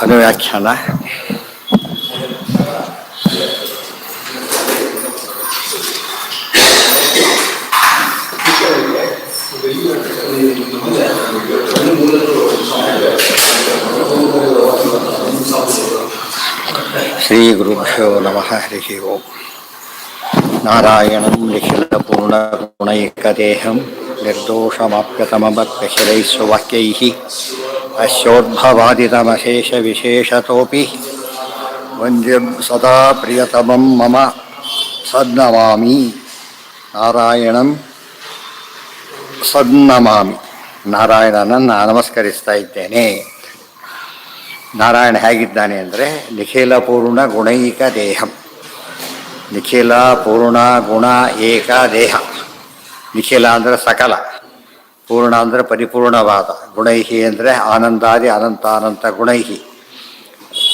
ಅನುವ್ಯಾಖ್ಯಾನ. ಶ್ರೀ ಗುರುಭ್ಯೋ ನಮಃ. ಹರಿ ಓಂ. ನಾರಾಯಣಂ ನಿಖಿಲಪೂರ್ಣಗುಣೈಕದೇಹಂ ನಿರ್ದೋಷಮಾಪ್ಯತಮಮತ್ಯಖಿಲೈಸ್ಸುವಾಕ್ಯೈಃ ಅಸ್ಯೋದ್ಭವಾದಿತಮಶೇಷವಿಶೇಷತೋಪಿ ವಂದ್ಯಂ ಸದಾ ಪ್ರಿಯತಮಂ ಮಮ ಸನ್ನಮಾಮಿ. ನಾರಾಯಣಂ ಸನ್ನಮಾಮಿ. ನಾರಾಯಣನನ್ನು ನಮಸ್ಕರಿಸ್ತಾ ಇದ್ದೇನೆ. ನಾರಾಯಣ ಹೇಗಿದ್ದಾನೆ ಅಂದರೆ ನಿಖಿಲ ಪೂರ್ಣ ಗುಣೈಕ ದೇಹಂ. ನಿಖಿಲ ಪೂರ್ಣ ಗುಣ ಏಕ ದೇಹ. ನಿಖಿಲ ಅಂದರೆ ಸಕಲ, ಪೂರ್ಣ ಅಂದರೆ ಪರಿಪೂರ್ಣವಾದ, ಗುಣೈಹಿ ಅಂದರೆ ಆನಂದಾದಿ ಅನಂತ ಗುಣೈಹಿ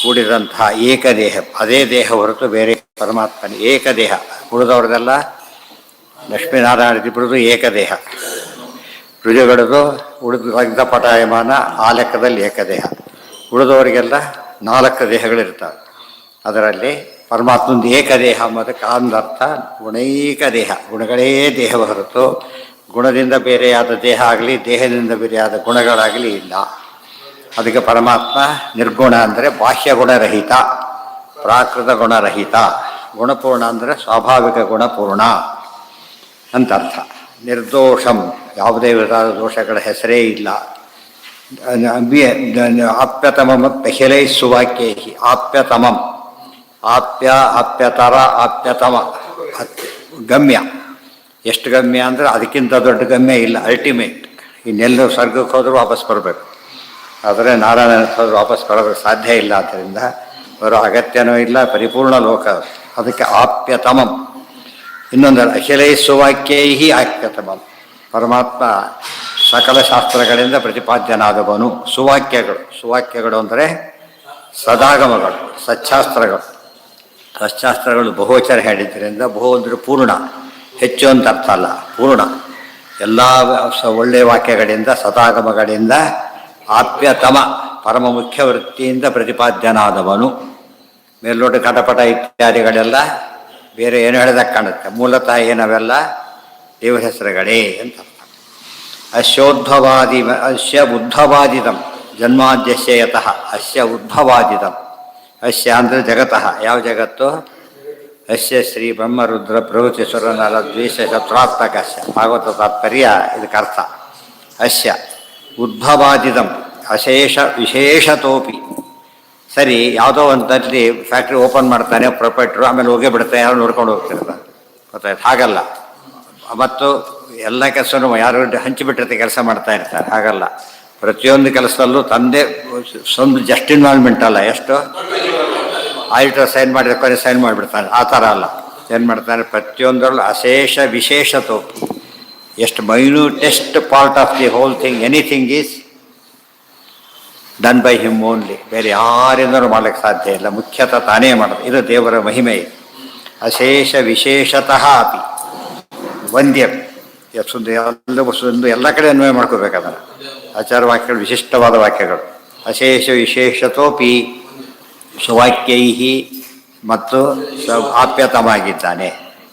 ಕೂಡಿದಂತಹ ಏಕದೇಹ. ಅದೇ ದೇಹ ಹೊರತು ಬೇರೆ ಪರಮಾತ್ಮನ ಏಕದೇಹ. ಉಳಿದವ್ರದೆಲ್ಲ ಲಕ್ಷ್ಮೀನಾರಾಯಣ ಇಬ್ಬರದು ಏಕದೇಹ. ರುಜುಗಳದು ಉಳಿದ ಪಟಾಯಮಾನ ಆ ಲೆಕ್ಕದಲ್ಲಿ ಏಕದೇಹ. ಉಳಿದವರಿಗೆಲ್ಲ 4 ದೇಹಗಳಿರ್ತವೆ. ಅದರಲ್ಲಿ ಪರಮಾತ್ಮಂದು ಏಕದೇಹ ಅನ್ನೋದಕ್ಕೆ ಅಂದರ್ಥ ಗುಣೈಕ ದೇಹ. ಗುಣಗಳೇ ದೇಹ ಹೊರತು ಗುಣದಿಂದ ಬೇರೆಯಾದ ದೇಹ ಆಗಲಿ ದೇಹದಿಂದ ಬೇರೆಯಾದ ಗುಣಗಳಾಗಲಿ ಇಲ್ಲ. ಅದಕ್ಕೆ ಪರಮಾತ್ಮ ನಿರ್ಗುಣ ಅಂದರೆ ಬಾಹ್ಯ ಗುಣರಹಿತ, ಪ್ರಾಕೃತ ಗುಣರಹಿತ. ಗುಣಪೂರ್ಣ ಅಂದರೆ ಸ್ವಾಭಾವಿಕ ಗುಣಪೂರ್ಣ ಅಂತ ಅರ್ಥ. ನಿರ್ದೋಷಂ, ಯಾವುದೇ ವಿಧವಾದ ದೋಷಗಳ ಹೆಸರೇ ಇಲ್ಲ. ಆಪ್ಯತಮಂ ಅಖಿಲೈಸ್ಸುವಾಕ್ಯೈ. ಆಪ್ಯತಮಂ, ಆಪ್ಯ, ಆಪ್ಯತರ, ಆಪ್ಯತಮ, ಗಮ್ಯ. ಎಷ್ಟು ಗಮ್ಯ ಅಂದರೆ ಅದಕ್ಕಿಂತ ದೊಡ್ಡ ಗಮ್ಯ ಇಲ್ಲ, ಅಲ್ಟಿಮೇಟ್. ಇನ್ನೆಲ್ಲೂ ಸ್ವರ್ಗಕ್ಕೆ ಹೋದರೂ ವಾಪಸ್ ಬರಬೇಕು, ಆದರೆ ನಾರಾಯಣಕ್ಕೆ ಹೋದರೂ ವಾಪಸ್ ಬರೋದಕ್ಕೆ ಸಾಧ್ಯ ಇಲ್ಲ. ಆದ್ದರಿಂದ ಬರೋ ಅಗತ್ಯನೂ ಇಲ್ಲ, ಪರಿಪೂರ್ಣ ಲೋಕ. ಅದಕ್ಕೆ ಆಪ್ಯತಮಂ. ಇನ್ನೊಂದು ಅಖಿಲೈಸ್ಸುವಾಕ್ಯೈ ಆಪ್ಯತಮಂ. ಪರಮಾತ್ಮ ಸಕಲ ಶಾಸ್ತ್ರಗಳಿಂದ ಪ್ರತಿಪಾದ್ಯನಾದವನು. ಸುವಾಕ್ಯಗಳು ಅಂದರೆ ಸದಾಗಮಗಳು, ಸಚ್ಚಾಸ್ತ್ರಗಳು. ಸಚ್ಚಾಸ್ತ್ರಗಳು ಬಹುವಚನ ಹೇಳಿದ್ದರಿಂದ ಬಹು ಅಂದರೆ ಪೂರ್ಣ, ಹೆಚ್ಚು ಅಂತ ಅರ್ಥ ಅಲ್ಲ, ಪೂರ್ಣ. ಎಲ್ಲ ಒಳ್ಳೆಯ ವಾಕ್ಯಗಳಿಂದ ಸದಾಗಮಗಳಿಂದ ಆಪ್ಯತಮ, ಪರಮ ಮುಖ್ಯ ವೃತ್ತಿಯಿಂದ ಪ್ರತಿಪಾದ್ಯನಾದವನು. ಮೇಲ್ನೋಟ ಕಟಪಟ ಇತ್ಯಾದಿಗಳೆಲ್ಲ ಬೇರೆ ಏನು ಹೇಳಿದಾಗ ಕಾಣುತ್ತೆ. ಮೂಲತಃ ಏನವೆಲ್ಲ ದೇವರ ಹೆಸರುಗಳೇ ಅಂತ ಅರ್ಥ. ಅಸ್ಯ ಉದ್ಭವಾದಿತಂ ಜನ್ಮಾದ್ಯಸ್ಯ ಯತಃ. ಅಸ್ಯ ಉದ್ಭವಾದಿತಂ. ಅಸ್ಯ ಅಂದರೆ ಜಗತಃ. ಯಾವ ಜಗತ್ತು? ಅಸ್ಯ ಶ್ರೀ ಬ್ರಹ್ಮರುದ್ರ ಪ್ರವೃತ್ತಿ ಸುರನರ ದ್ವೇಷ ಶತ್ರುತ್ಮಕಸ್ಯ. ಭಾಗವತ ತಾತ್ಪರ್ಯ ಇದಕ್ಕೆ ಅರ್ಥ. ಅಸ್ಯ ಉದ್ಭವಾದಿತಂ ಅಶೇಷ ವಿಶೇಷತೋಪಿ. ಸರಿ, ಯಾವುದೋ ಒಂದಲ್ಲಿ ಫ್ಯಾಕ್ಟ್ರಿ ಓಪನ್ ಮಾಡ್ತಾನೆ ಪ್ರೊಪರೇಟ್ರು, ಆಮೇಲೆ ಹೋಗೇ ಬಿಡ್ತಾನೆ, ಯಾರು ನೋಡ್ಕೊಂಡು ಹೋಗ್ತಿರ್ತಾರೆ. ಗೊತ್ತಾಯ್ತು? ಹಾಗಲ್ಲ. ಮತ್ತು ಎಲ್ಲ ಕೆಲಸನೂ ಯಾರು ಹಂಚಿಬಿಟ್ಟಿರ್ತೆ ಕೆಲಸ ಮಾಡ್ತಾ ಇರ್ತಾರೆ. ಹಾಗಲ್ಲ, ಪ್ರತಿಯೊಂದು ಕೆಲಸದಲ್ಲೂ ತಂದೆ ಸ್ವಂತ ಜಸ್ಟ್ ಇನ್ವಾಲ್ವ್ಮೆಂಟ್ ಅಲ್ಲ. ಎಷ್ಟು ಆಡಿಟರ್ ಸೈನ್ ಮಾಡಿದ ಕೊನೆ ಸೈನ್ ಮಾಡಿಬಿಡ್ತಾನೆ, ಆ ಥರ ಅಲ್ಲ. ಏನು ಮಾಡ್ತಾನೆ? ಪ್ರತಿಯೊಂದರಲ್ಲೂ ಅಶೇಷ ವಿಶೇಷತೋಪಿ. ಎಷ್ಟು minutest part of the whole thing, anything is done by him only. ಬೇರೆ ಯಾರಿಂದಲೂ ಮಾಡಲಿಕ್ಕೆ ಸಾಧ್ಯ ಇಲ್ಲ. ಮುಖ್ಯತಃ ತಾನೇ ಮಾಡೋದು. ಇದು ದೇವರ ಮಹಿಮೆ. ಅಶೇಷ ವಿಶೇಷತಃ ಅಪಿ ವಂದ್ಯಂ. ಎಲ್ಲ ಕಡೆ ಅನ್ವಯ ಮಾಡ್ಕೋಬೇಕು ಅದನ್ನು. ಆಚಾರ ವಾಕ್ಯಗಳು ವಿಶಿಷ್ಟವಾದ ವಾಕ್ಯಗಳು. ಅಶೇಷ ವಿಶೇಷತೋಪಿ ಸುವಾಕ್ಯೈ ಮತ್ತು ಆಪ್ಯತಮಾಗಿದ್ದಾನೆ.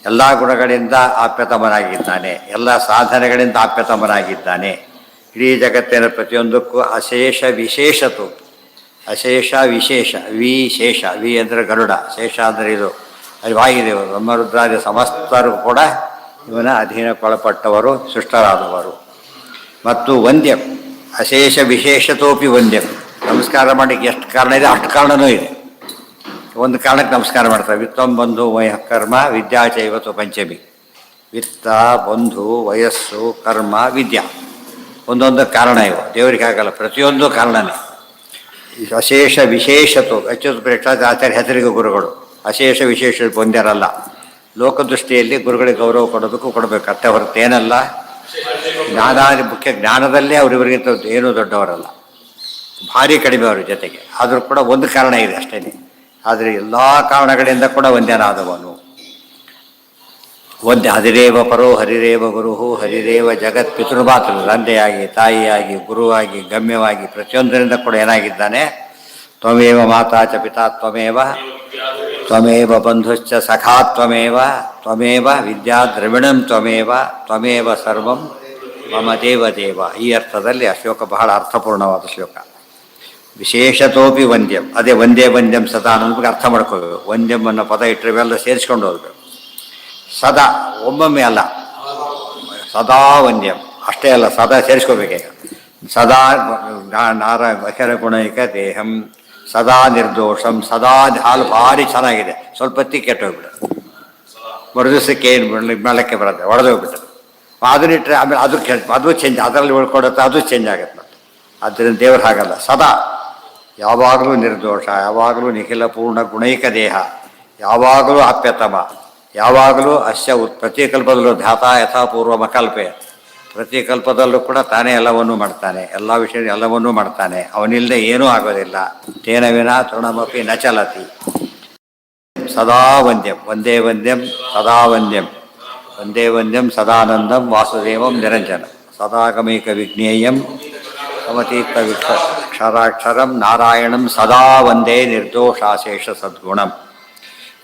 ಎಲ್ಲ ಗುಣಗಳಿಂದ ಆಪ್ಯತಮನಾಗಿದ್ದಾನೆ. ಎಲ್ಲ ಸಾಧನೆಗಳಿಂದ ಆಪ್ಯತಮನಾಗಿದ್ದಾನೆ. ಇಡೀ ಜಗತ್ತಿನ ಪ್ರತಿಯೊಂದಕ್ಕೂ ಅಶೇಷ ವಿಶೇಷತು. ಅಶೇಷ ವಿಶೇಷ. ವಿಶೇಷ, ವಿ ಅಂದರೆ ಗರುಡ, ಶೇಷ ಅಂದರೆ ಇದು ಅದು ವಾಯುದೇವರು. ಬ್ರಹ್ಮರುದ್ರಾದಿ ಸಮಸ್ತರು ಕೂಡ ಇವನ ಅಧೀನಕ್ಕೊಳಪಟ್ಟವರು, ಸೃಷ್ಟರಾದವರು. ಮತ್ತು ವಂದ್ಯಂ ಅಶೇಷ ವಿಶೇಷತೋಪಿ ವಂದ್ಯಂ. ನಮಸ್ಕಾರ ಮಾಡಲಿಕ್ಕೆ ಎಷ್ಟು ಕಾರಣ ಇದೆ ಅಷ್ಟು ಕಾರಣನೂ ಇದೆ. ಒಂದು ಕಾರಣಕ್ಕೆ ನಮಸ್ಕಾರ ಮಾಡ್ತಾರೆ. ವಿತ್ತಂ ಬಂಧು ವಯ ಕರ್ಮ ವಿದ್ಯಾ ಚೈವತು ಪಂಚಮಿ. ವಿತ್ತ, ಬಂಧು, ವಯಸ್ಸು, ಕರ್ಮ, ವಿದ್ಯಾ, ಒಂದೊಂದು ಕಾರಣ ಇವು. ದೇವರಿಗೆ ಆಗಲ್ಲ, ಪ್ರತಿಯೊಂದು ಕಾರಣನೇ. ಅಶೇಷ ವಿಶೇಷತು. ಅಚ್ಯುತ ಪ್ರೇಕ್ಷಾದ ಆಚಾರ್ಯ ಹೆಸರಿಗೆ ಗುರುಗಳು. ಅಶೇಷ ವಿಶೇಷ ಹೊಂದ್ಯಾರಲ್ಲ. ಲೋಕದೃಷ್ಟಿಯಲ್ಲಿ ಗುರುಗಳಿಗೆ ಗೌರವ ಕೊಡೋದಕ್ಕೂ ಕೊಡಬೇಕು ಅಷ್ಟೇ ಹೊರತು ಏನಲ್ಲ. ಜ್ಞಾನಾದಿ ಮುಖ್ಯ ಜ್ಞಾನದಲ್ಲೇ ಅವರಿವರಿಗಿಂತ ಏನೂ ದೊಡ್ಡವರಲ್ಲ, ಭಾರಿ ಕಡಿಮೆ ಅವ್ರ ಜೊತೆಗೆ. ಆದರೂ ಕೂಡ ಒಂದು ಕಾರಣ ಇದೆ ಅಷ್ಟೇ. ಆದರೆ ಎಲ್ಲ ಕಾರಣಗಳಿಂದ ಕೂಡ ವಂದ್ಯನಾದವನು. ಒಂದೇ ಹರಿರೇವ ಪರೋ ಹರಿರೇವ ಗುರು ಹರಿರೇವ ಜಗತ್ ಪಿತೃಮಾತೃ. ತಂದೆಯಾಗಿ, ತಾಯಿಯಾಗಿ, ಗುರುವಾಗಿ, ಗಮ್ಯವಾಗಿ ಪ್ರತಿಯೊಂದರಿಂದ ಕೂಡ ಏನಾಗಿದ್ದಾನೆ? ತ್ವಮೇವ ಮಾತಾ ಚ ಪಿತಾ ತ್ವಮೇವ ತ್ವಮೇವ ಬಂಧುಶ್ಚ ಸಖಾ ತ್ವಮೇವ ತ್ವಮೇವ ವಿದ್ಯಾ ದ್ರವಿಣಂ ತ್ವಮೇವ ತ್ವಮೇವ ಸರ್ವಂ ಮಮ ದೇವ. ಈ ಅರ್ಥದಲ್ಲಿ ಆ ಶ್ಲೋಕ ಬಹಳ ಅರ್ಥಪೂರ್ಣವಾದ ಶ್ಲೋಕ. ವಿಶೇಷತೋಪಿ ವಂದ್ಯಂ, ಅದೇ ಒಂದೇ ವಂದ್ಯಂ ಸದಾ ಅನ್ನೋದಕ್ಕೆ ಅರ್ಥ ಮಾಡ್ಕೋಬೇಕು. ವಂದ್ಯಂ ಅನ್ನೋ ಪದ ಇಟ್ಟರೆ ಇವೆಲ್ಲ ಸೇರಿಸ್ಕೊಂಡು ಹೋಗ್ಬೇಕು. ಸದಾ ಒಮ್ಮೊಮ್ಮೆ ಅಲ್ಲ, ಸದಾ ವಂದ್ಯಂ ಅಷ್ಟೇ ಅಲ್ಲ, ಸದಾ ಸೇರಿಸ್ಕೋಬೇಕೀಗ. ಸದಾ ಅಖರ ಗುಣೈಕ ದೇಹಂ ಸದಾ ನಿರ್ದೋಷಂ ಸದಾ ಹಾಲು ಭಾರಿ ಚೆನ್ನಾಗಿದೆ, ಸ್ವಲ್ಪ ಹೊತ್ತಿಗೆ ಕೆಟ್ಟೋಗ್ಬಿಟ್ಟು ಮರುದಿವಸಕ್ಕೆ ಏನು ಮೇಳಕ್ಕೆ ಬರುತ್ತೆ, ಒಡೆದೋಗ್ಬಿಟ್ಟು ಅದನ್ನಿಟ್ಟರೆ ಆಮೇಲೆ ಅದು ಚೇಂಜ್, ಅದರಲ್ಲಿ ಉಳ್ಕೊಡುತ್ತೆ, ಅದು ಚೇಂಜ್ ಆಗುತ್ತೆ. ಆದ್ದರಿಂದ ದೇವರು ಹಾಗಲ್ಲ, ಸದಾ ಯಾವಾಗಲೂ ನಿರ್ದೋಷ, ಯಾವಾಗಲೂ ನಿಖಿಲ ಪೂರ್ಣ ಗುಣೈಕ ದೇಹ, ಯಾವಾಗಲೂ ಆಪ್ಯತಮ, ಯಾವಾಗಲೂ ಅಸ್ಯ ಪ್ರತಿ ಕಲ್ಪದಲ್ಲೂ ಧ್ಯಾತ ಯಥಾಪೂರ್ವ ಮಕಲ್ಪೆ, ಪ್ರತಿ ಕಲ್ಪದಲ್ಲೂ ಕೂಡ ತಾನೇ ಎಲ್ಲವನ್ನೂ ಮಾಡ್ತಾನೆ, ಎಲ್ಲ ವಿಷಯ ಎಲ್ಲವನ್ನೂ ಮಾಡ್ತಾನೆ, ಅವನಿಲ್ಲದೆ ಏನೂ ಆಗೋದಿಲ್ಲ. ತೇನ ವಿನಾ ತೃಣಮಪಿ ನ ಚಲತಿ. ಸದಾ ವಂದ್ಯಂ ವಂದೇ ವಂದ್ಯಂ ಸದಾ ವಂದ್ಯಂ ವಂದೇ ವಂದ್ಯಂ ಸದಾನಂದಂ ವಾಸುದೇವಂ ನಿರಂಜನಂ ಸದಾಗಮೈಕ ವಿಜ್ಞೇಯಂ ಸಮತೀರ್ಥ ಕ್ಷರಾಕ್ಷರಂ ನಾರಾಯಣಂ ಸದಾ ವಂದೇ ನಿರ್ದೋಷಾಶೇಷ ಸದ್ಗುಣಂ.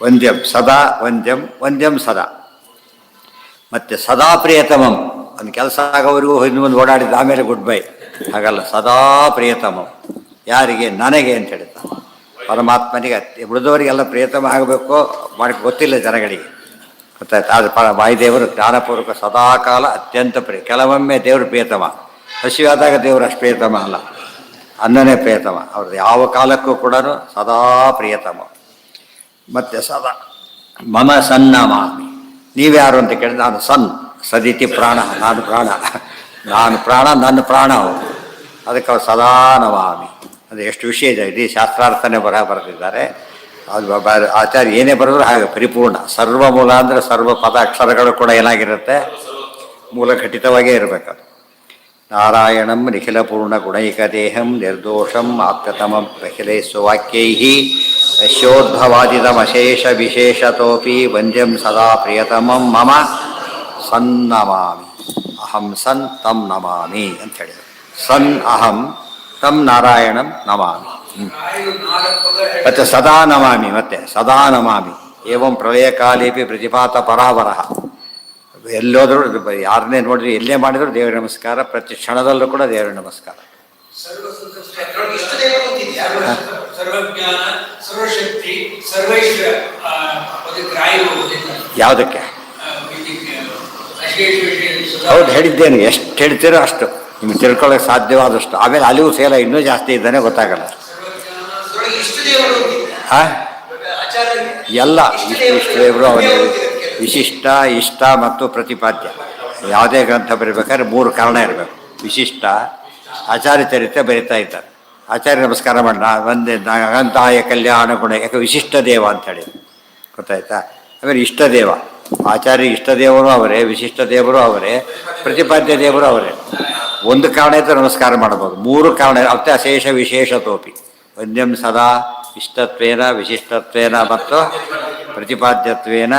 ವಂದ್ಯಂ ಸದಾ ವಂದ್ಯಂ ವಂದ್ಯಂ ಸದಾ. ಮತ್ತು ಸದಾ ಪ್ರಿಯತಮಂ, ಒಂದು ಕೆಲಸ ಆಗೋವರೆಗೂ ಹಿಂದೆ ಮುಂದೆ ಓಡಾಡಿದ ಆಮೇಲೆ ಗುಡ್ ಬೈ, ಹಾಗಲ್ಲ, ಸದಾ ಪ್ರಿಯತಮಂ. ಯಾರಿಗೆ? ನನಗೆ ಅಂತ ಹೇಳ್ತಾನೆ ಪರಮಾತ್ಮನಿಗೆ. ಉಳಿದವರಿಗೆಲ್ಲ ಪ್ರಿಯತಮ ಆಗಬೇಕು ಮಾಡಿ ಗೊತ್ತಿಲ್ಲ ಜನಗಳಿಗೆ, ಗೊತ್ತಾಯ್ತು. ಆದರೆ ವಾಯುದೇವರು ಜ್ಞಾನಪೂರ್ವಕ ಸದಾಕಾಲ ಅತ್ಯಂತ ಕೆಲವೊಮ್ಮೆ ದೇವರು ಪ್ರಿಯತಮ, ಹಸಿವಾದಾಗ ದೇವರು ಅಷ್ಟು ಪ್ರಿಯತಮ ಅಲ್ಲ, ಅನ್ನನೇ ಪ್ರಿಯತಮ. ಅವ್ರದ್ದು ಯಾವ ಕಾಲಕ್ಕೂ ಕೂಡ ಸದಾ ಪ್ರಿಯತಮ. ಮತ್ತು ಸದಾ ಮಮ ಸನ್ನಮಾಮಿ, ನೀವ್ಯಾರು ಅಂತ ಕೇಳಿದ್ರೆ ನಾನು ಸನ್, ಸದಿತಿ ಪ್ರಾಣ, ನಾನು ಪ್ರಾಣ, ನಾನು ಪ್ರಾಣ, ನನ್ನ ಪ್ರಾಣ ಅವರು. ಅದಕ್ಕೆ ಅವ್ರು ಸದಾ ನಮಾಮಿ. ಅದು ಎಷ್ಟು ವಿಷಯ ಇದೆ, ಇಡೀ ಶಾಸ್ತ್ರಾರ್ಥನೇ ಬರೆದಿದ್ದಾರೆ. ಅದು ಆಚಾರ್ಯ ಏನೇ ಬರೆದ್ರು ಹಾಗೆ ಪರಿಪೂರ್ಣ. ಸರ್ವ ಮೂಲ ಅಂದರೆ ಸರ್ವ ಪದ ಅಕ್ಷರಗಳು ಕೂಡ ಏನಾಗಿರುತ್ತೆ, ಮೂಲ ಘಟಿತವಾಗೇ ಇರಬೇಕದು. ನಾರಾಯಣಂ ನಿಖಿಲ ಪೂರ್ಣ ಗುಣೈಕ ದೇಹಂ ನಿರ್ದೋಷಂ ಆಪ್ಯತಮಂ ಅಖಿಲೇಶು ವಾಕ್ಯೈ ಯಶೋದ್ಭವಾದಿತಮಶೇಷ ವಿಶೇಷತೋಪಿ ವಂದ್ಯಂ ಸದಾ ಪ್ರಿಯತಮಂ ಮಮ ಸನ್ನಮಾಮಿ. ಅಹಂ ಸನ್ ತಂ ನಮಾಮಿ ಅಂತ ಹೇಳಿದರು. ಸನ್ ಅಹಂ ತಂ ನಾರಾಯಣಂ ನಮಾಮಿ. ಮತ್ತೆ ಸದಾ ನಮಾಮಿ, ಮತ್ತೆ ಸದಾ ನಮಾಮಿ. ಏವಂ ಪ್ರಳಯ ಕಾಲೇಪಿ ಪ್ರತಿಪಾತ ಪರಾವರಃ. ಎಲ್ಲೋದ್ರೂ ಯಾರನ್ನೇ ನೋಡಿದ್ರೆ ಎಲ್ಲೇ ಮಾಡಿದ್ರು ದೇವರ ನಮಸ್ಕಾರ, ಪ್ರತಿ ಕ್ಷಣದಲ್ಲೂ ಕೂಡ ದೇವರ ನಮಸ್ಕಾರ. ಯಾವುದಕ್ಕೆ? ಹೌದು, ಹೇಳಿದ್ದೇನು, ಎಷ್ಟು ಹೇಳ್ತೀರೋ ಅಷ್ಟು ನಿಮ್ಗೆ ತಿಳ್ಕೊಳ್ಳೋಕೆ ಸಾಧ್ಯವಾದಷ್ಟು. ಆಮೇಲೆ ಅಲ್ಲಿಯೂ ಸೇಲ ಇನ್ನೂ ಜಾಸ್ತಿ ಇದ್ದಾನೆ ಗೊತ್ತಾಗಲ್ಲ. ಎಲ್ಲ ಇಷ್ಟದೇವರು ಅವನಿಗೆ ವಿಶಿಷ್ಟ, ಇಷ್ಟ ಮತ್ತು ಪ್ರತಿಪಾದ್ಯ. ಯಾವುದೇ ಗ್ರಂಥ ಬರೀಬೇಕಾದ್ರೆ 3 ಕಾರಣ ಇರಬೇಕು. ವಿಶಿಷ್ಟ, ಆಚಾರ್ಯ ಚರಿತ್ರೆ ಬರೀತಾ ಇದ್ದಾರೆ, ಆಚಾರ್ಯ ನಮಸ್ಕಾರ ಮಾಡಿ ಒಂದೇ ಅನಂತಾಯ ಕಲ್ಯಾಣ ಗುಣ, ಯಾಕೆ ವಿಶಿಷ್ಟ ದೇವ ಅಂಥೇಳಿ ಗೊತ್ತಾಯ್ತಾ. ಆಮೇಲೆ ಇಷ್ಟ ದೇವ, ಆಚಾರ್ಯ ಇಷ್ಟ ದೇವರು ಅವರೇ, ವಿಶಿಷ್ಟ ದೇವರು ಅವರೇ, ಪ್ರತಿಪಾದ್ಯ ದೇವರು ಅವರೇ. ಒಂದು ಕಾರಣ ಇದ್ದರೆ ನಮಸ್ಕಾರ ಮಾಡ್ಬೋದು, 3 ಕಾರಣ ಅರ್ಥ ಅಶೇಷ ವಿಶೇಷತೋಪಿ ವಂದ್ಯಂ ಸದಾ ಇಷ್ಟತ್ವೇನ ವಿಶಿಷ್ಟತ್ವೇನ ಮತ್ತು ಪ್ರತಿಪಾದ್ಯತ್ವೇನ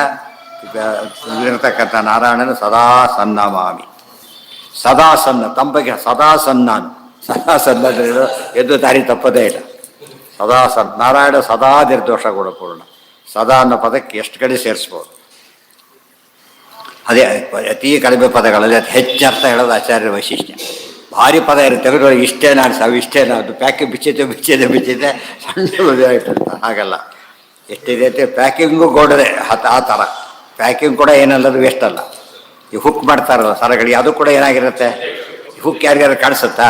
ಇರತಕ್ಕಂಥ ನಾರಾಯಣನ ಸದಾ ಸನ್ನಮಾಮಿ. ಸದಾ ಸನ್ನ, ತಮ್ಮ ಬಗ್ಗೆ ಸದಾ ಸನ್ನಾನು, ಸದಾ ಸನ್ನ ಎದ್ದು ದಾರಿ ತಪ್ಪದೇ ಇಲ್ಲ. ಸದಾ ಸನ್ ನಾರಾಯಣ ಸದಾ ನಿರ್ದೋಷ ಗುಣಪೂರ್ಣ. ಸದಾ ಅನ್ನೋ ಪದಕ್ಕೆ ಎಷ್ಟು ಕಡೆ ಸೇರಿಸ್ಬೋದು. ಅದೇ ಅತೀ ಕಡಿಮೆ ಪದಗಳಲ್ಲಿ ಅದು ಹೆಚ್ಚು ಅರ್ಥ ಹೇಳೋದು ಆಚಾರ್ಯರ ವೈಶಿಷ್ಟ್ಯ. ಭಾರಿ ಪದ ಇರುತ್ತೆ, ತೆಗೆದು ಇಷ್ಟೇನ ಅವು ಇಷ್ಟೇನ, ಅದು ಪ್ಯಾಕಿಂಗ್ ಬಿಚ್ಚಿದೆ ಸಣ್ಣ ಇಟ್ಟಿರ್ತಾರೆ. ಹಾಗಲ್ಲ, ಎಷ್ಟಿದೆ ಅಂತ ಪ್ಯಾಕಿಂಗು ಗೋಡದೆ ಆ ಥರ. ಪ್ಯಾಕಿಂಗ್ ಕೂಡ ಏನಲ್ಲದು ವೇಸ್ಟ್ ಅಲ್ಲ. ಈ ಹುಕ್ ಮಾಡ್ತಾರಲ್ಲ ಸರಗಳಿಗೆ, ಅದು ಕೂಡ ಏನಾಗಿರುತ್ತೆ, ಹುಕ್ ಯಾರಿಗಾರು ಕಾಣಿಸುತ್ತಾ?